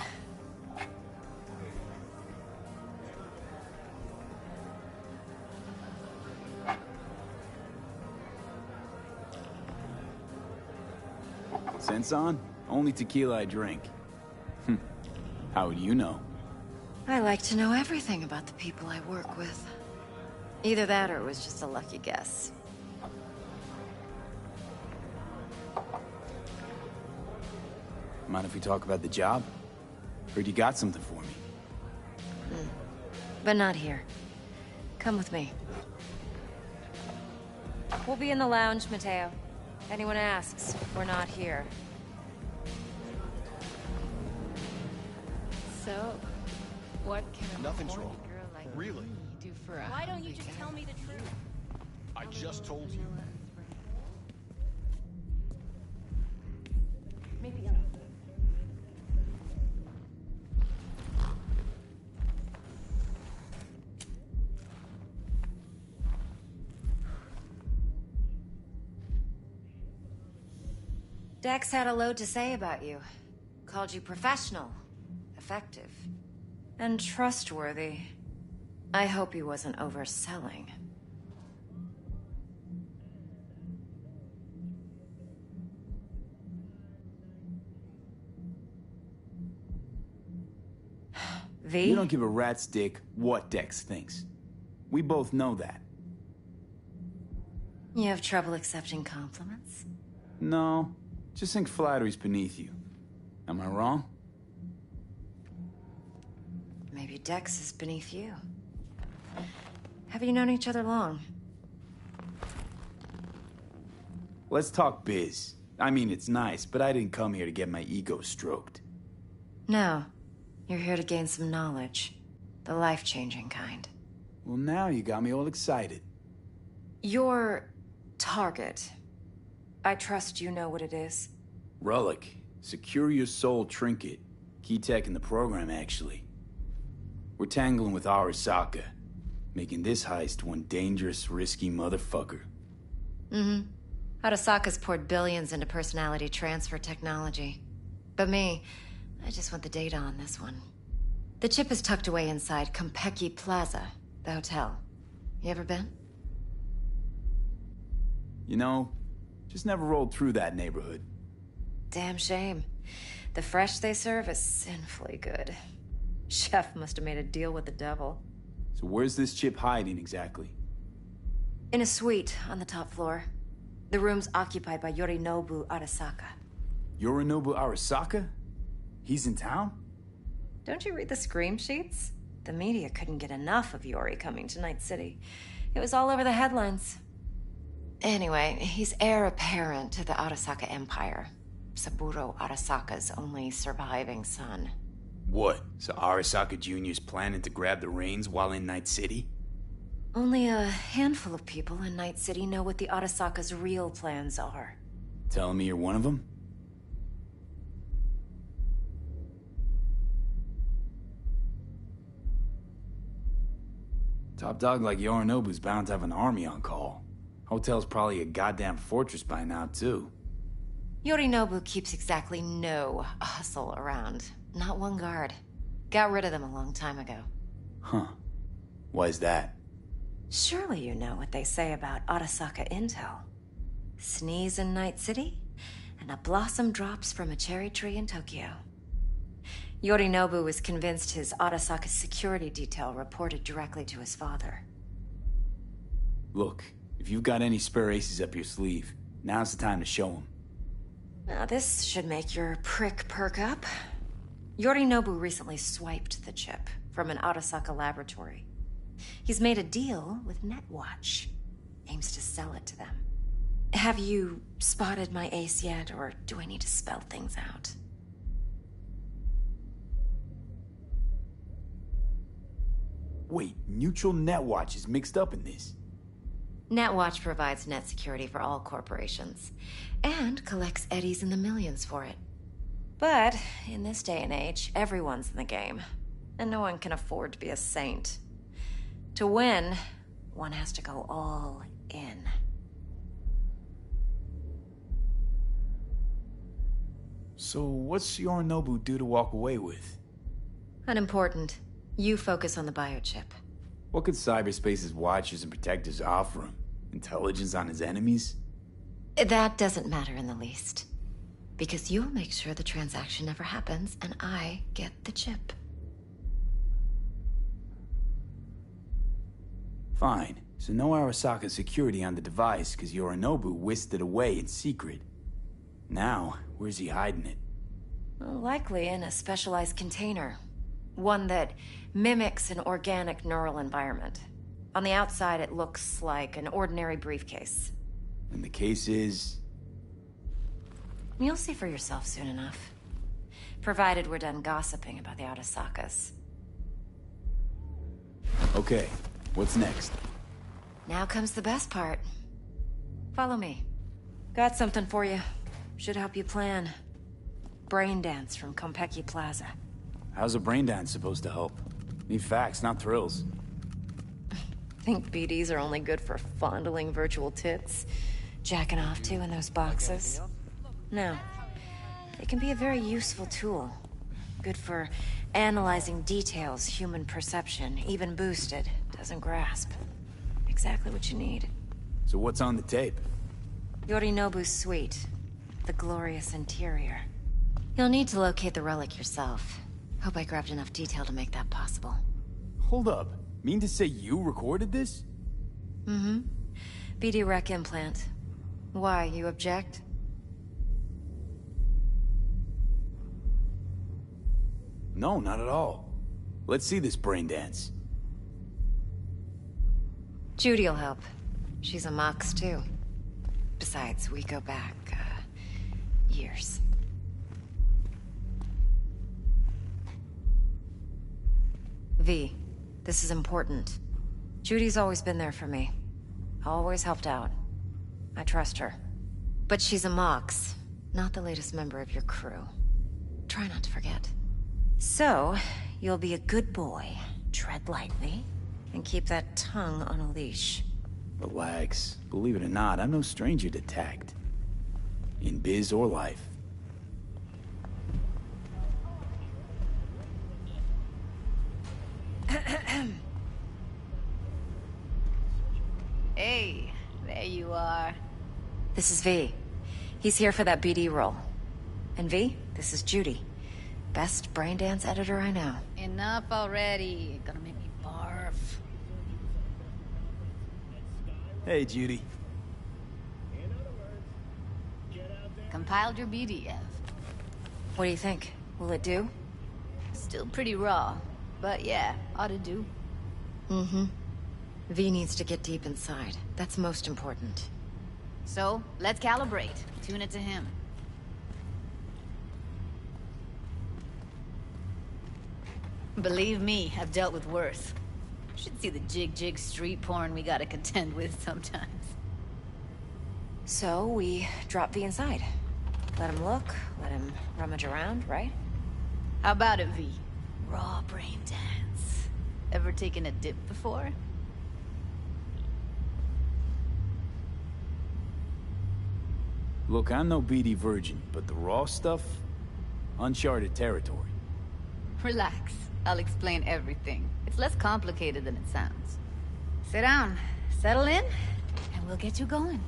Sense on? Only tequila I drink. How would you know? I like to know everything about the people I work with. Either that or it was just a lucky guess. Mind if we talk about the job? Heard you got something for me. But not here. Come with me. We'll be in the lounge, Mateo. If anyone asks, we're not here. So, what can a Nothing's horny wrong. girl like Really? me do for a Why don't you hungry just guy? tell me the truth? I just told you. Maybe Dex had a load to say about you. Called you professional, effective, and trustworthy. I hope he wasn't overselling. You don't give a rat's dick what Dex thinks. We both know that. You have trouble accepting compliments? No, just think flattery's beneath you. Am I wrong? Maybe Dex is beneath you. Have you known each other long? Let's talk biz. I mean, it's nice, but I didn't come here to get my ego stroked. No. You're here to gain some knowledge. The life-changing kind. Well, now you got me all excited. Your target. I trust you know what it is. Relic. Secure your soul trinket. Key tech in the program, actually. We're tangling with Arasaka. Making this heist one dangerous, risky motherfucker. Mm-hmm. Arasaka's poured billions into personality transfer technology. But me, I just want the data on this one. The chip is tucked away inside Konpeki Plaza, the hotel. You ever been? You know, just never rolled through that neighborhood. Damn shame. The fresh they serve is sinfully good. Chef must have made a deal with the devil. So where's this chip hiding exactly? In a suite on the top floor. The room's occupied by Yorinobu Arasaka. Yorinobu Arasaka? He's in town? Don't you read the scream sheets? The media couldn't get enough of Yori coming to Night City. It was all over the headlines. Anyway, he's heir apparent to the Arasaka Empire. Saburo Arasaka's only surviving son. What? So Arasaka Jr.'s planning to grab the reins while in Night City? Only a handful of people in Night City know what the Arasaka's real plans are. Telling me you're one of them? Top dog like Yorinobu's bound to have an army on call. Hotel's probably a goddamn fortress by now, too. Yorinobu keeps exactly no hustle around. Not one guard. Got rid of them a long time ago. Huh. Why's that? Surely you know what they say about Arasaka intel. Sneeze in Night City, and a blossom drops from a cherry tree in Tokyo. Yorinobu was convinced his Arasaka security detail reported directly to his father. Look, if you've got any spare aces up your sleeve, now's the time to show them. Now this should make your prick perk up. Yorinobu recently swiped the chip from an Arasaka laboratory. He's made a deal with Netwatch. Aims to sell it to them. Have you spotted my ace yet, or do I need to spell things out? Wait, Neutral Netwatch is mixed up in this. Netwatch provides net security for all corporations, and collects eddies in the millions for it. But in this day and age, everyone's in the game, and no one can afford to be a saint. To win, one has to go all in. So what's Yorinobu due to walk away with? Unimportant. You focus on the biochip. What could cyberspace's watchers and protectors offer him? Intelligence on his enemies? That doesn't matter in the least. Because you'll make sure the transaction never happens, and I get the chip. Fine. So no Arasaka security on the device, because Yorinobu whisked it away in secret. Now, where's he hiding it? Well, likely in a specialized container. One that mimics an organic neural environment. On the outside, it looks like an ordinary briefcase. And the case is... You'll see for yourself soon enough. Provided we're done gossiping about the Arasakas. Okay, what's next? Now comes the best part. Follow me. Got something for you. Should help you plan. Brain dance from Konpeki Plaza. How's a brain dance supposed to help? Need facts, not thrills. Think BDs are only good for fondling virtual tits? Jacking off to in those boxes? No. It can be a very useful tool. Good for analyzing details human perception, even boosted, doesn't grasp. Exactly what you need. So what's on the tape? Yorinobu's suite. The glorious interior. You'll need to locate the relic yourself. Hope I grabbed enough detail to make that possible. Hold up. Mean to say you recorded this? Mm-hmm. BD rec implant. Why, you object? No, not at all. Let's see this brain dance. Judy'll help. She's a Mox, too. Besides, we go back, years. V, this is important. Judy's always been there for me. Always helped out. I trust her. But she's a Mox, not the latest member of your crew. Try not to forget. So, you'll be a good boy, tread lightly, and keep that tongue on a leash. Relax. Believe it or not, I'm no stranger to tact. In biz or life. Hey, there you are. This is V. He's here for that BD role. And V, this is Judy. Best braindance editor I know. Enough already. You're gonna make me barf. Hey, Judy. Compiled your BDF. What do you think? Will it do? Still pretty raw, but yeah, ought to do. Mm-hmm. V needs to get deep inside. That's most important. So, let's calibrate. Tune it to him. Believe me, I've dealt with worse. Should see the jig-jig street porn we gotta contend with sometimes. So, we drop V inside. Let him look, let him rummage around, right? How about it, V? Raw brain dance. Ever taken a dip before? Look, I'm no BD virgin, but the raw stuff? Uncharted territory. Relax. I'll explain everything. It's less complicated than it sounds. Sit down, settle in, and we'll get you going.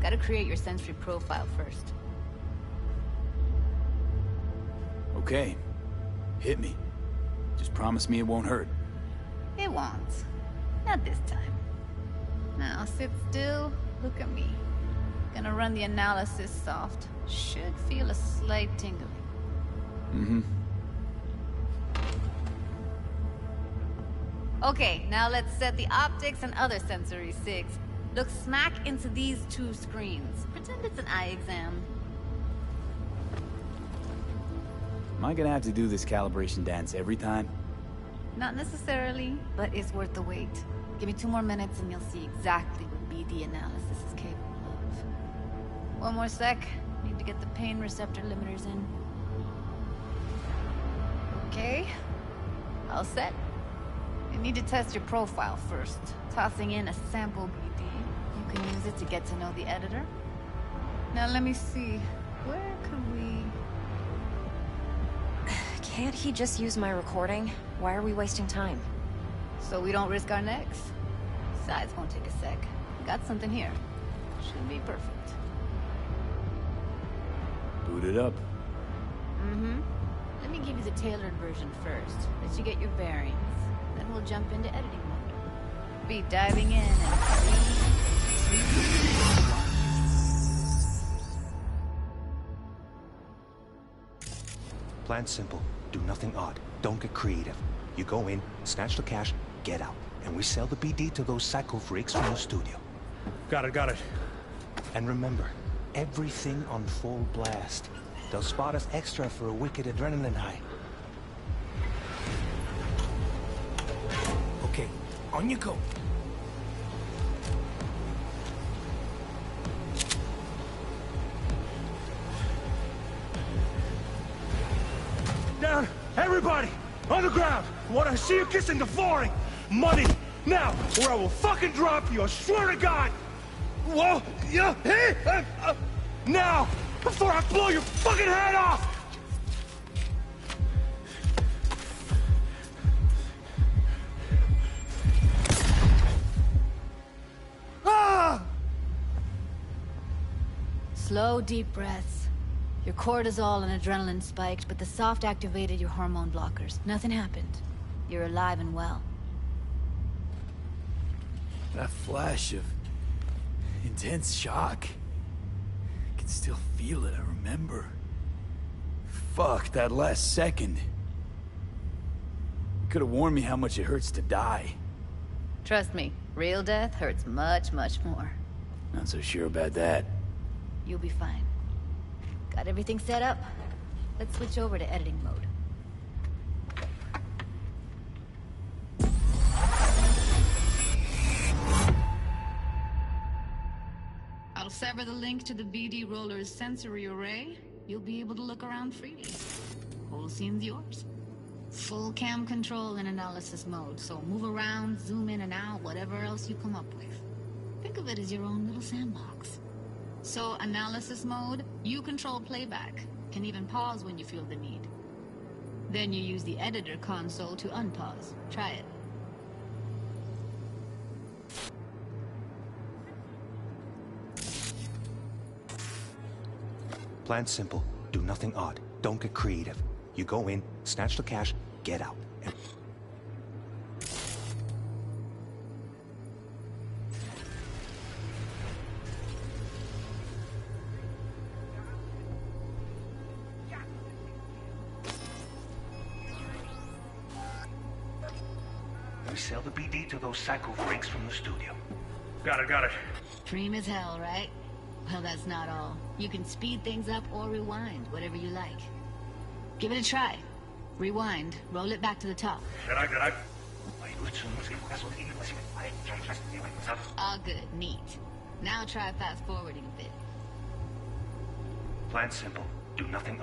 Gotta create your sensory profile first. Okay. Hit me. Just promise me it won't hurt. It won't. Not this time. Now sit still, look at me. Gonna run the analysis soft. Should feel a slight tingling. Mm-hmm. Okay, now let's set the optics and other sensory sigs. Look smack into these two screens. Pretend it's an eye exam. Am I gonna have to do this calibration dance every time? Not necessarily, but it's worth the wait. Give me 2 more minutes and you'll see exactly what BD analysis is capable of. 1 more sec. Need to get the pain receptor limiters in. Okay. All set. You need to test your profile first. Tossing in a sample BD. You can use it to get to know the editor. Now let me see. Where could we... Can't he just use my recording? Why are we wasting time? So we don't risk our necks? Besides, won't take a sec. Got something here. Should be perfect. Boot it up. Mm-hmm. Let me give you the tailored version first. Let you get your bearings. Then we'll jump into editing mode. Be diving in and... Plan simple. Do nothing odd. Don't get creative. You go in, snatch the cash, get out. And we sell the BD to those psycho freaks from the studio. Got it. And remember, everything on full blast. They'll spot us extra for a wicked adrenaline high. Okay, on you go. Down! Everybody! On the ground! Want to see you kissing the flooring! Money! Now! Or I will fucking drop you, I swear to God! Whoa! Yeah! Hey! Now! Before I blow your fucking head off! Ah! Slow, deep breaths. Your cortisol and adrenaline spiked, but the soft activated your hormone blockers. Nothing happened. You're alive and well. That flash of intense shock. I can still feel it, I remember. Fuck, that last second. You could have warned me how much it hurts to die. Trust me, real death hurts much, much more. Not so sure about that. You'll be fine. Got everything set up? Let's switch over to editing mode. I'll sever the link to the BD Roller's sensory array. You'll be able to look around freely. Whole scene's yours. Full cam control in analysis mode, so move around, zoom in and out, whatever else you come up with. Think of it as your own little sandbox. So, analysis mode, you control playback. Can even pause when you feel the need. Then you use the editor console to unpause. Try it. Plan simple. Do nothing odd. Don't get creative. You go in, snatch the cash, get out. And we sell the BD to those psycho freaks from the studio. Got it. Dream as hell, right? Well, that's not all. You can speed things up or rewind, whatever you like. Give it a try. Rewind, roll it back to the top. All good, neat. Now try fast forwarding a bit. Plan simple. Do nothing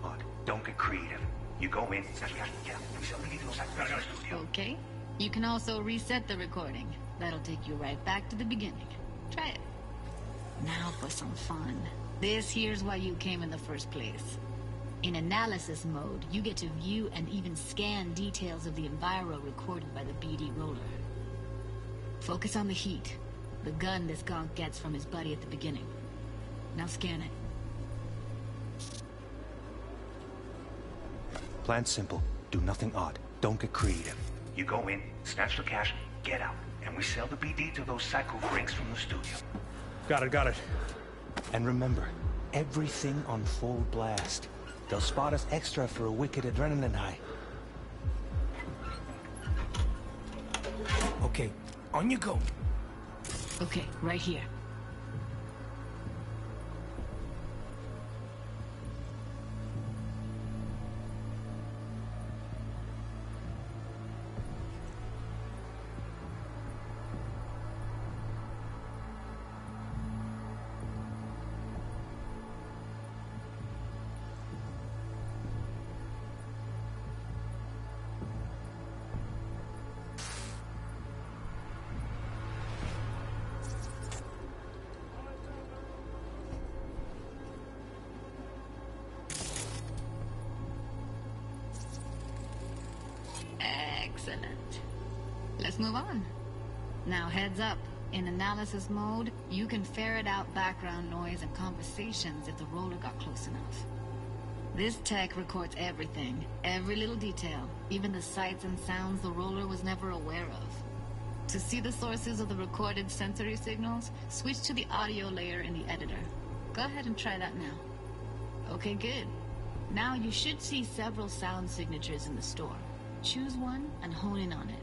odd. Don't get creative. You go in, snatch the cash, get out. We sell the BD to those psycho freaks from the studio. Okay. You can also reset the recording. That'll take you right back to the beginning. Try it. Now for some fun. This here's why you came in the first place. In analysis mode, you get to view and even scan details of the enviro recorded by the BD Roller. Focus on the heat, the gun this gonk gets from his buddy at the beginning. Now scan it. Plan simple. Do nothing odd. Don't get creative. You go in, snatch the cash, get out. And we sell the BD to those psycho freaks from the studio. Got it. And remember, everything on full blast. They'll spot us extra for a wicked adrenaline high. Okay, on you go. Okay, right here. Excellent. Let's move on. Now heads up. In analysis mode, you can ferret out background noise and conversations if the roller got close enough. This tech records everything, every little detail, even the sights and sounds the roller was never aware of. To see the sources of the recorded sensory signals, switch to the audio layer in the editor. Go ahead and try that now. Okay, good. Now you should see several sound signatures in the store. Choose one and hone in on it.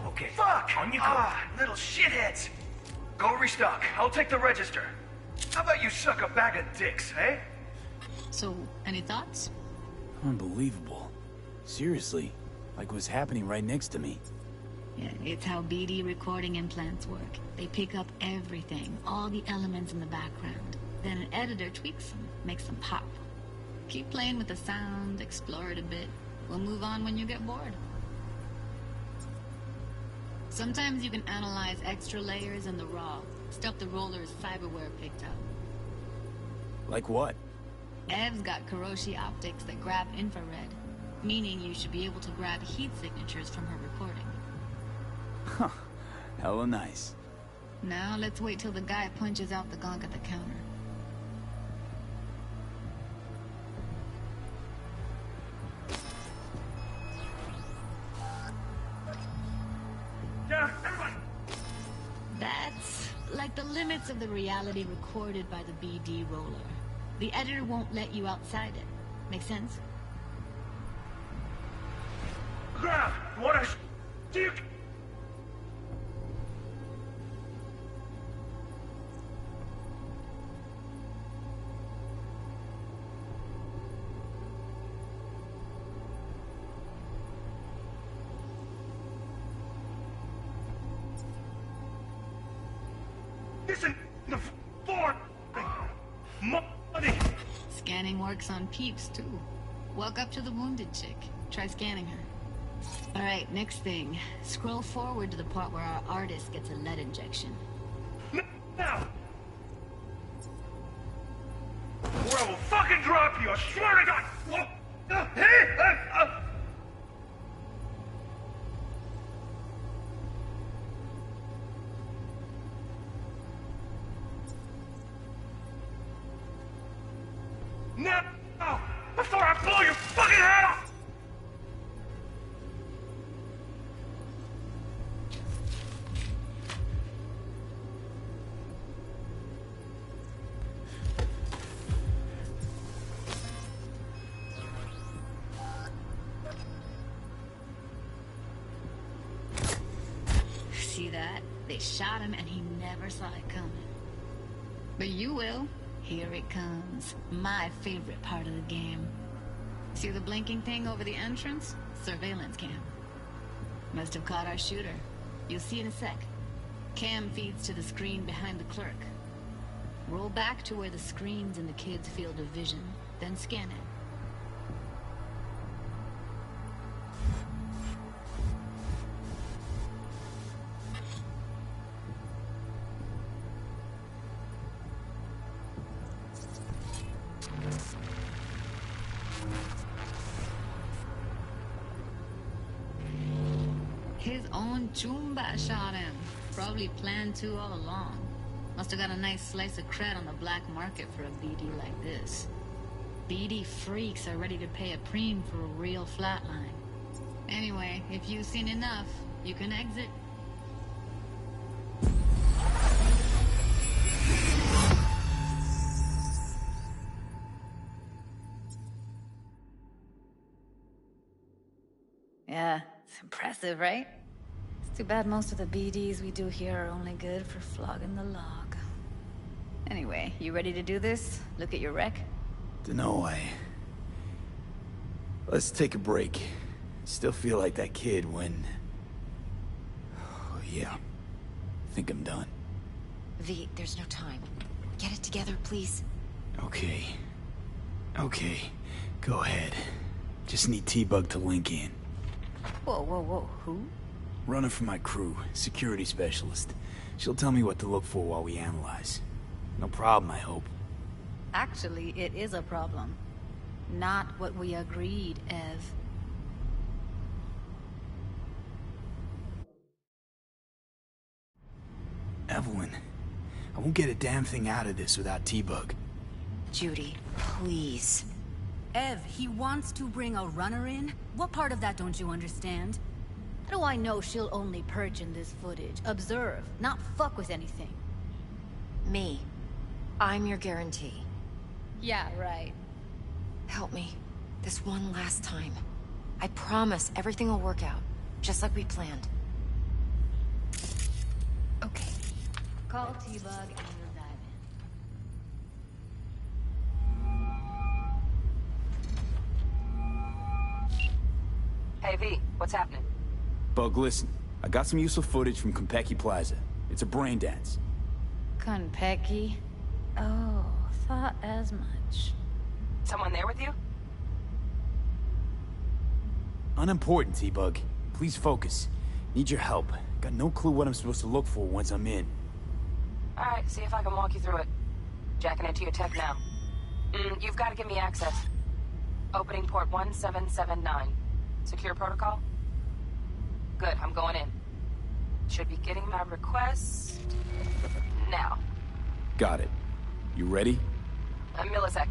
Okay. Fuck! On you go. Little shitheads. Go restock. I'll take the register. How about you suck a bag of dicks, eh? So, any thoughts? Unbelievable. Seriously, like what's happening right next to me. Yeah, it's how BD recording implants work. They pick up everything, all the elements in the background. Then an editor tweaks them, makes them pop. Keep playing with the sound, explore it a bit. We'll move on when you get bored. Sometimes you can analyze extra layers in the raw. Stuff the roller's cyberware picked up. Like what? Ev's got Kiroshi optics that grab infrared, meaning you should be able to grab heat signatures from her recording. Huh. Hella nice. Now let's wait till the guy punches out the gonk at the counter. That's like the limits of the reality recorded by the BD roller. The editor won't let you outside it. Make sense? Grab! What a dick! Listen, the floor. Money. Scanning works on peeps, too. Walk up to the wounded chick. Try scanning her. Alright, next thing. Scroll forward to the part where our artist gets a lead injection. Now! Or I will fucking drop you, I swear to God! Now! Before I blow your fucking head off! See that? They shot him and he never saw it coming. But you will. Here it comes. My favorite part of the game. See the blinking thing over the entrance? Surveillance cam. Must have caught our shooter. You'll see in a sec. Cam feeds to the screen behind the clerk. Roll back to where the screen's in the kid's field of vision, then scan it. His own Chumba shot him. Probably planned to all along. Must have got a nice slice of cred on the black market for a BD like this. BD freaks are ready to pay a preem for a real flatline. Anyway, if you've seen enough, you can exit. Yeah, it's impressive, right? It's too bad most of the BDs we do here are only good for flogging the log. Anyway, you ready to do this? Look at your wreck? Dunno, Let's take a break. Still feel like that kid when... Oh, yeah. I think I'm done. V, there's no time. Get it together, please. Okay. Okay. Go ahead. Just need T-Bug to link in. Whoa, whoa, whoa, who? Runner for my crew, security specialist. She'll tell me what to look for while we analyze. No problem, I hope. Actually, it is a problem. Not what we agreed, Ev. Evelyn, I won't get a damn thing out of this without T-Bug. Judy, please. Ev, he wants to bring a runner in? What part of that don't you understand? How do I know she'll only perch in this footage? Observe, not fuck with anything. Me. I'm your guarantee. Yeah, right. Help me. This one last time. I promise everything will work out. Just like we planned. Okay. Call T-Bug and we'll dive in. Hey, V, what's happening? Bug, listen. I got some useful footage from Konpeki Plaza. It's a brain dance. Konpeki? Oh, thought as much. Someone there with you? Unimportant, T-Bug. Please focus. Need your help. Got no clue what I'm supposed to look for once I'm in. Alright, see if I can walk you through it. Jacking into your tech now. You've got to give me access. Opening port 1779. Secure protocol? Good, I'm going in. Should be getting my request... now. Got it. You ready? A millisec.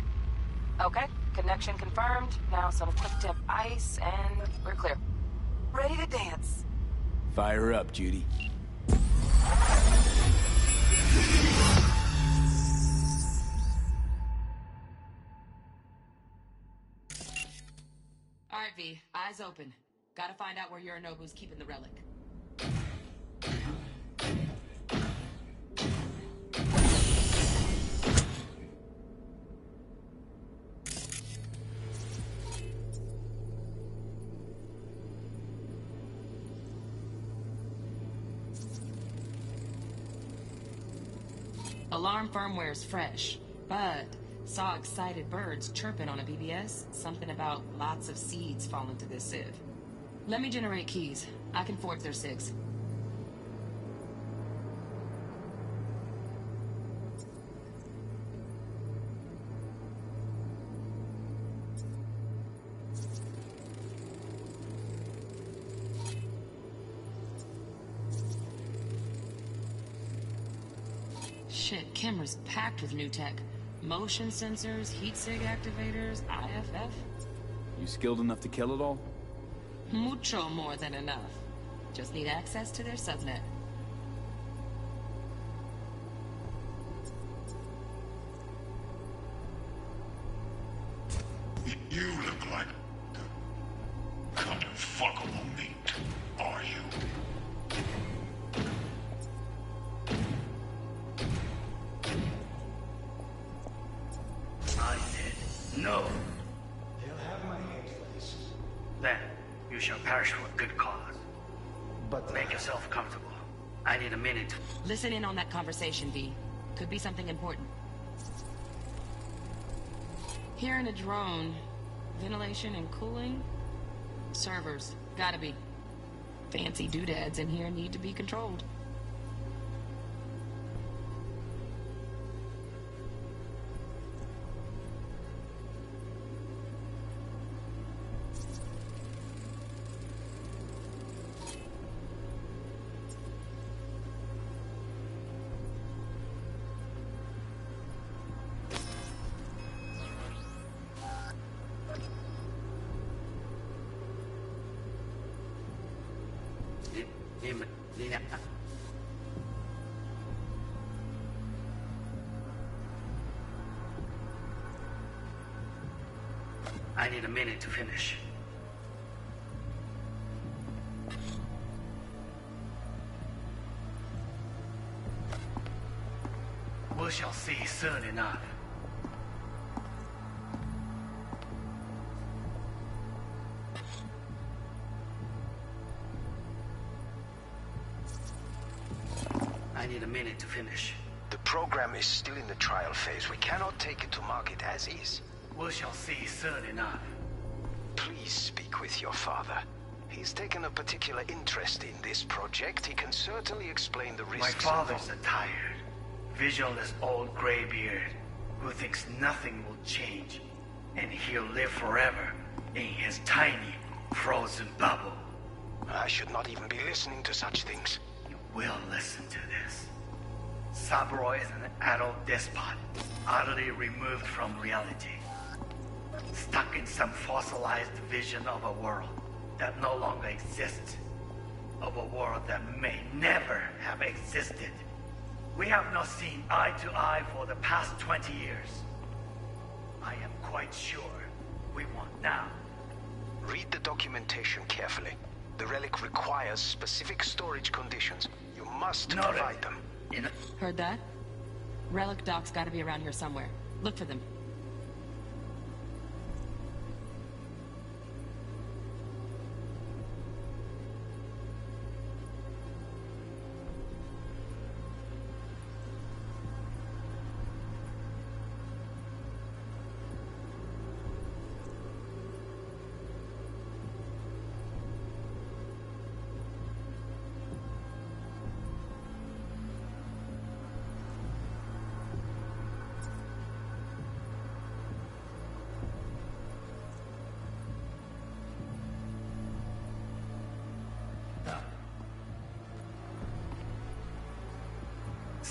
Okay, connection confirmed. Now some quick tip ice, and we're clear. Ready to dance. Fire up, Judy. Alright, V. Eyes open. Gotta find out where Yorinobu's keeping the relic. Alarm firmware's fresh, but saw excited birds chirping on a BBS. Something about lots of seeds falling to this sieve. Let me generate keys. I can forge their SIGs. Shit, camera's packed with new tech. Motion sensors, heat sig activators, IFF. You skilled enough to kill it all? Mucho more than enough. Just need access to their subnet. You look like the kind of fuckable meat, are you? I said no. They'll have my head for this. Then you shall perish for a good cause. But make yourself comfortable. I need a minute. Listen in on that conversation, V. Could be something important. Hearing a drone. Ventilation and cooling? Servers. Gotta be. Fancy doodads in here need to be controlled. I need a minute to finish. We shall see soon enough. I need a minute to finish. The program is still in the trial phase. We cannot take it to market as is. We shall see soon enough. Please speak with your father. He's taken a particular interest in this project. He can certainly explain the risks. My father's a tired, visionless old graybeard who thinks nothing will change, and he'll live forever in his tiny, frozen bubble. I should not even be listening to such things. You will listen to this. Saburo is an adult despot, utterly removed from reality. Stuck in some fossilized vision of a world that no longer exists. Of a world that may never have existed. We have not seen eye to eye for the past 20 years. I am quite sure we want now. Read the documentation carefully. The relic requires specific storage conditions. You must provide them. Heard that? Relic docs gotta be around here somewhere. Look for them.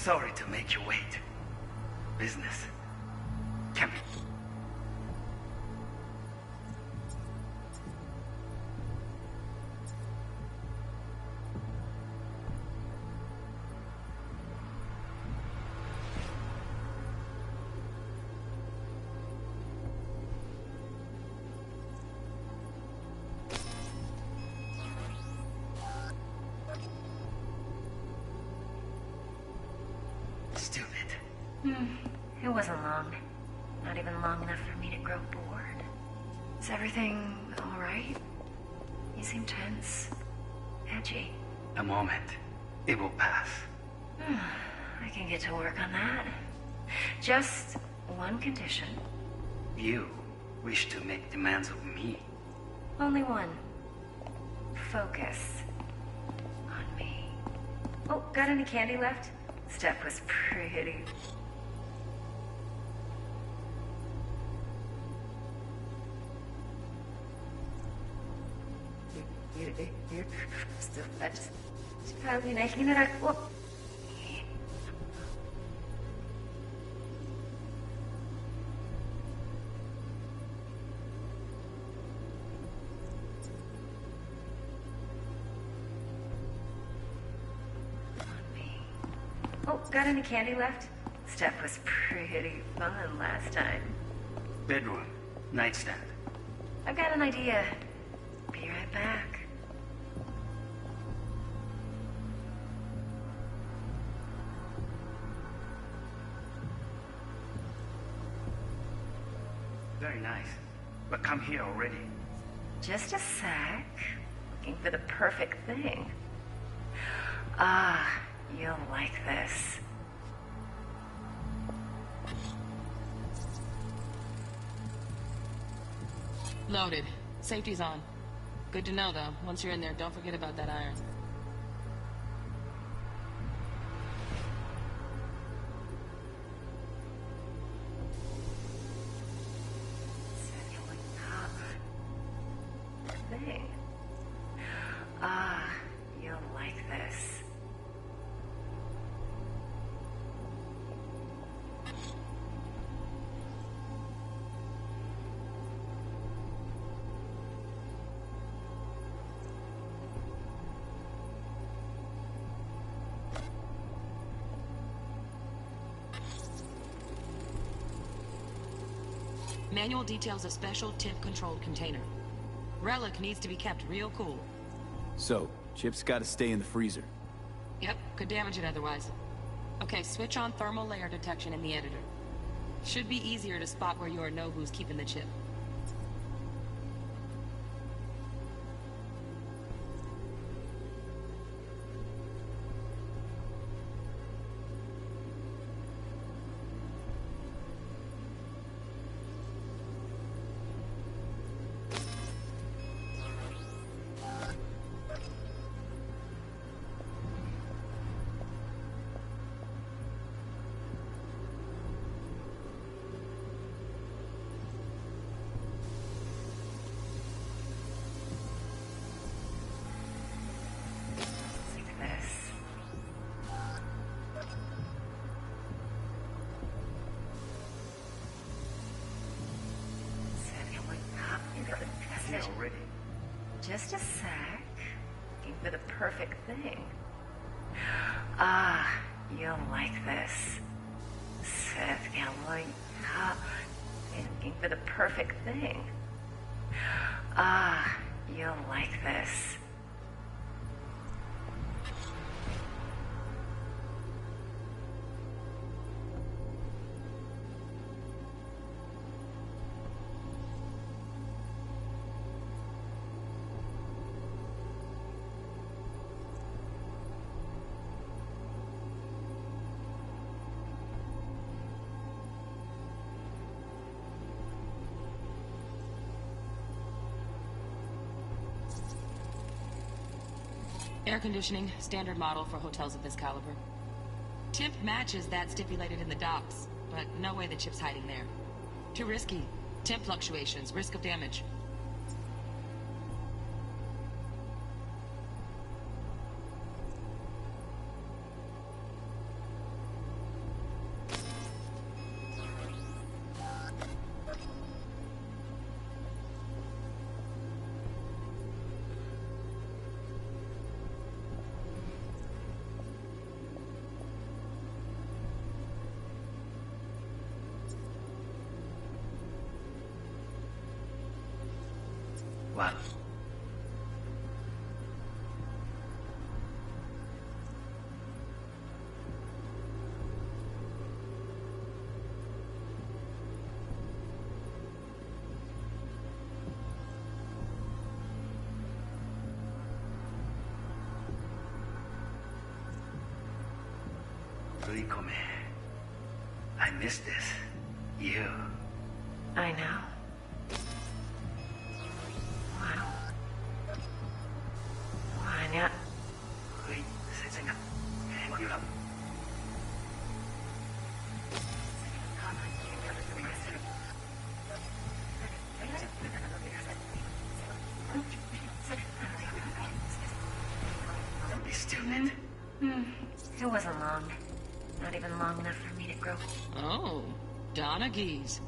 Sorry to make you wait. Business. Come here. It wasn't long. Not even long enough for me to grow bored. Is everything alright? You seem tense. Edgy. A moment. It will pass. I can get to work on that. Just one condition. You wish to make demands of me. Only one. Focus on me. Oh, got any candy left? Step was pretty. Oh, got any candy left? Step was pretty fun last time. Bedroom. Nightstand. I've got an idea. Be right back. Very nice. But come here already. Just a sec. Looking for the perfect thing. Ah, you'll like this. Loaded. Safety's on. Good to know, though. Once you're in there, don't forget about that iron. Thing. Ah, you'll like this. Manual details a special temp-controlled container. Relic needs to be kept real cool. So, Chip's gotta stay in the freezer. Yep, could damage it otherwise. Okay, switch on thermal layer detection in the editor. Should be easier to spot where you or know who's keeping the chip. Already. Just a sec. Looking for the perfect thing. Ah, you'll like this. Looking for the perfect thing. Ah, you'll like this. Air conditioning, standard model for hotels of this caliber. Tip matches that stipulated in the docs, but no way the chip's hiding there. Too risky. Temp fluctuations, risk of damage. What? Rikome, I miss this. You. I know. Wow. Wanya. Ui, sẽ ngặt. Em yêu lắm. Be still, Ned. It wasn't long. Not even long enough for me to grow. Oh, Donaghys.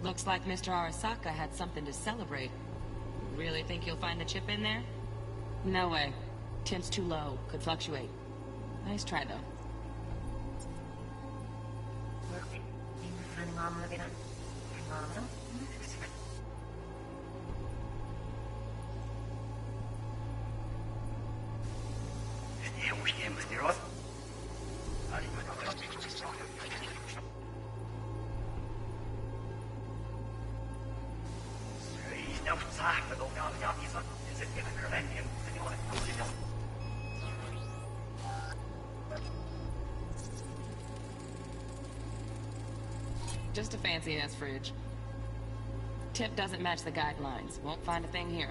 Looks like Mr. Arasaka had something to celebrate. Really think you'll find the chip in there? No way. Temp's too low. Could fluctuate. Nice try, though. Just a fancy-ass fridge. Tip doesn't match the guidelines. Won't find a thing here.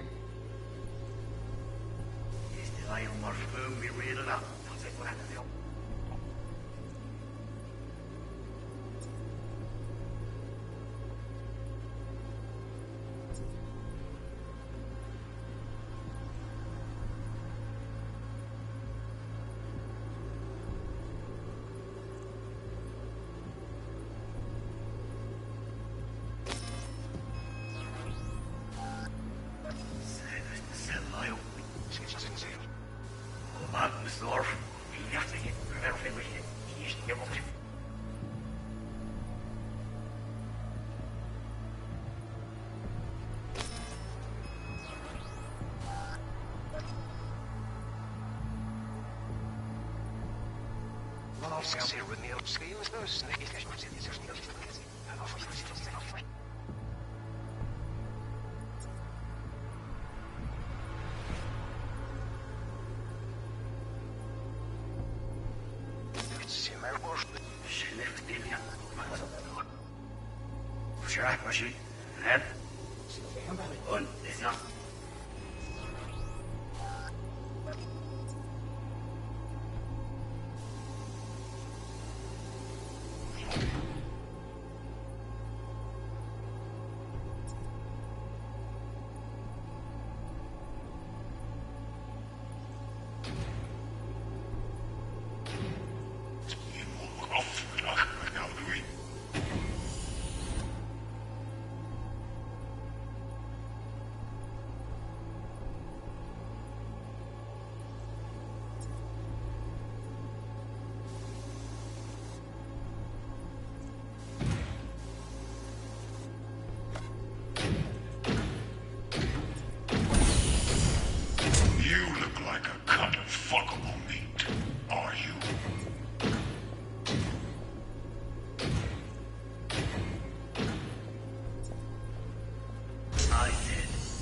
Und ist ja.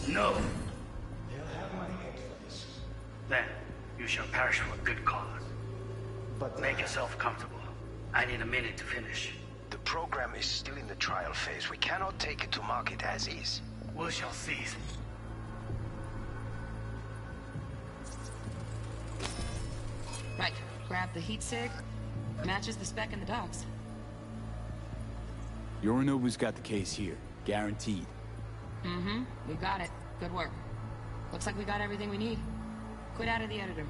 No. They'll have my head for this. Then, you shall perish for a good cause. But make yourself comfortable. I need a minute to finish. The program is still in the trial phase. We cannot take it to market as is. We shall see. Right. Grab the heat sig. Matches the spec in the docs. Yorinobu's got the case here. Guaranteed. Mm-hmm. We got it. Good work. Looks like we got everything we need. Quit out of the editor.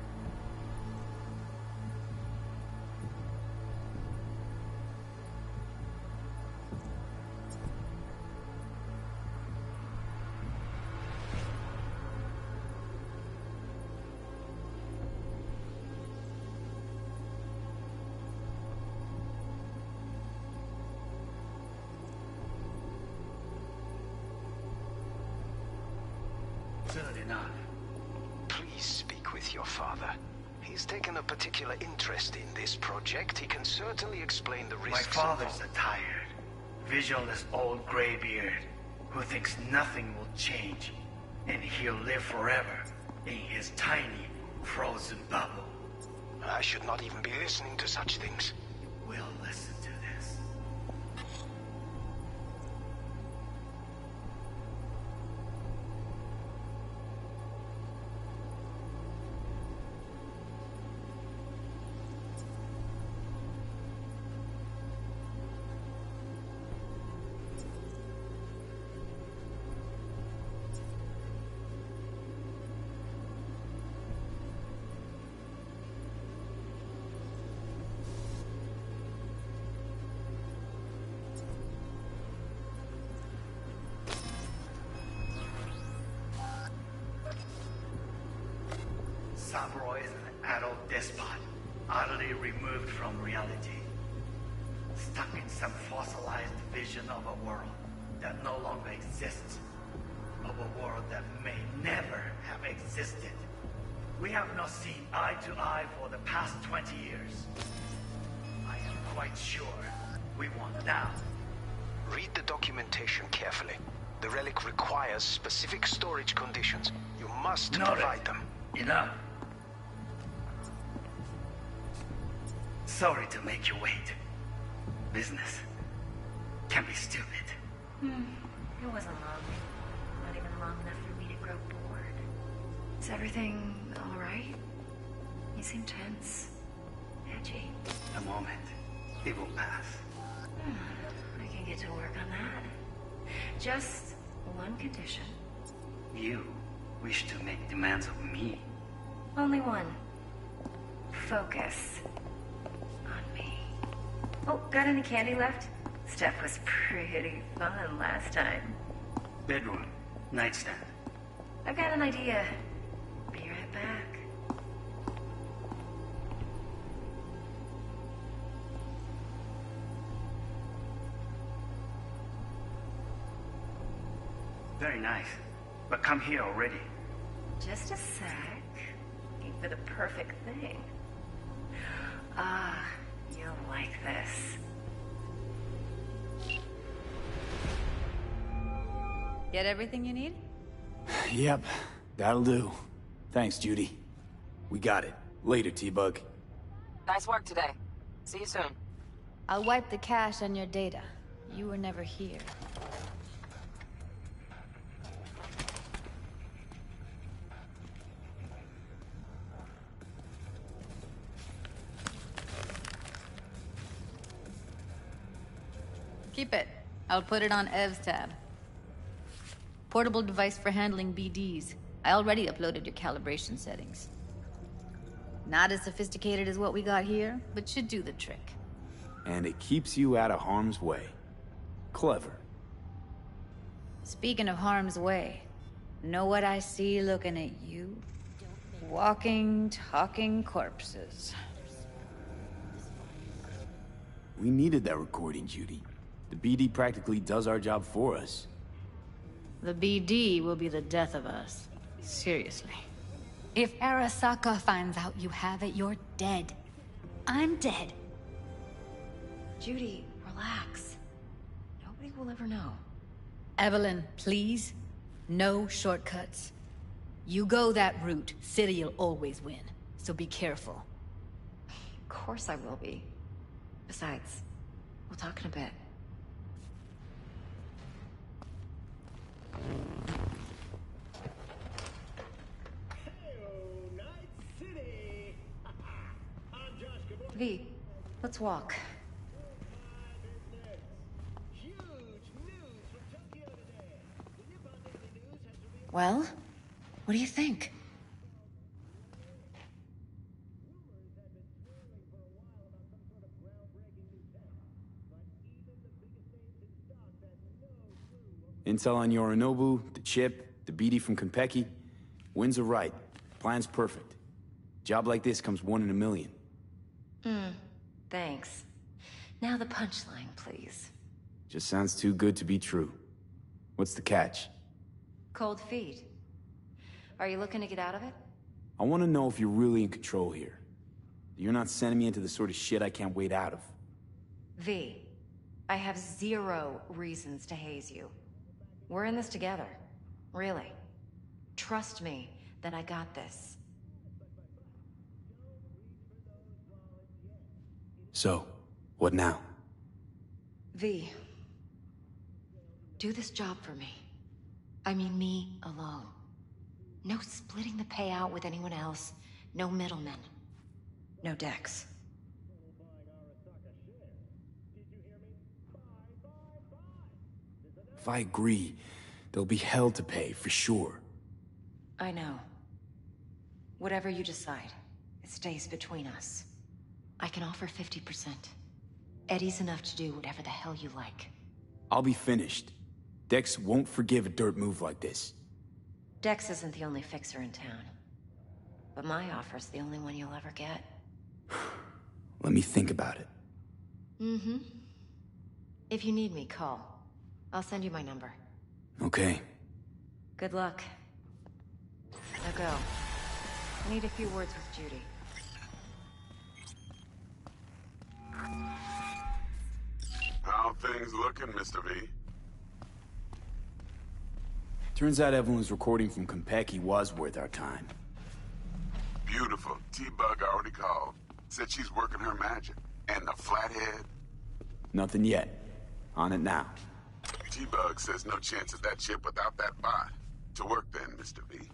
soon enough. Please speak with your father. He's taken a particular interest in this project. He can certainly explain the risks. My father's a tired, visionless old graybeard who thinks nothing will change, and he'll live forever in his tiny, frozen bubble. I should not even be listening to such things. We'll listen to this. Saburo is an adult despot, utterly removed from reality. Stuck in some fossilized vision of a world that no longer exists. Of a world that may never have existed. We have not seen eye to eye for the past 20 years. I am quite sure we want now. Read the documentation carefully. The relic requires specific storage conditions. You must provide them. Enough. Sorry to make you wait. Business can be stupid. It wasn't long. Not even long enough for me to grow bored. Is everything all right? You seem tense. Edgy. A moment. It will pass. I can get to work on that. Just one condition. You wish to make demands of me. Only one. Focus on me. Oh, got any candy left? Stuff was pretty fun last time. Bedroom. Nightstand. I've got an idea. Be right back. Very nice. But come here already. Just a sec. Looking for the perfect thing. Ah, you'll like this. Get everything you need? Yep, that'll do. Thanks, Judy. We got it. Later, T-Bug. Nice work today. See you soon. I'll wipe the cache on your data. You were never here. Keep it. I'll put it on Ev's tab. Portable device for handling BDs. I already uploaded your calibration settings. Not as sophisticated as what we got here, but should do the trick. And it keeps you out of harm's way. Clever. Speaking of harm's way, know what I see looking at you? Walking, talking corpses. We needed that recording, Judy. The BD practically does our job for us. The BD will be the death of us. Seriously. If Arasaka finds out you have it, you're dead. I'm dead. Judy, relax. Nobody will ever know. Evelyn, please. No shortcuts. You go that route, City'll always win. So be careful. Of course I will be. Besides, we'll talk in a bit. V, let's walk. Well, what do you think? Intel on Yorinobu, the chip, the BD from Konpeki. Winds are right. Plan's perfect. Job like this comes 1 in a million. Thanks. Now the punchline, please. Just sounds too good to be true. What's the catch? Cold feet. Are you looking to get out of it? I want to know if you're really in control here. You're not sending me into the sort of shit I can't wait out of. V, I have 0 reasons to haze you. We're in this together. Really. Trust me that I got this. So, what now? V, do this job for me. I mean me alone. No splitting the payout with anyone else. No middlemen. No Dex. If I agree, there'll be hell to pay, for sure. I know. Whatever you decide, it stays between us. I can offer 50%. Eddie's enough to do whatever the hell you like. I'll be finished. Dex won't forgive a dirt move like this. Dex isn't the only fixer in town. But my offer's the only one you'll ever get. Let me think about it. Mm-hmm. If you need me, call. I'll send you my number. Okay. Good luck. Now go. I need a few words with Judy. How things looking, Mr. V? Turns out Evelyn's recording from Konpeki was worth our time. Beautiful. T-Bug already called. Said she's working her magic. And the flathead? Nothing yet. On it now. T-Bug says no chance of that ship without that bot. To work then, Mr. V.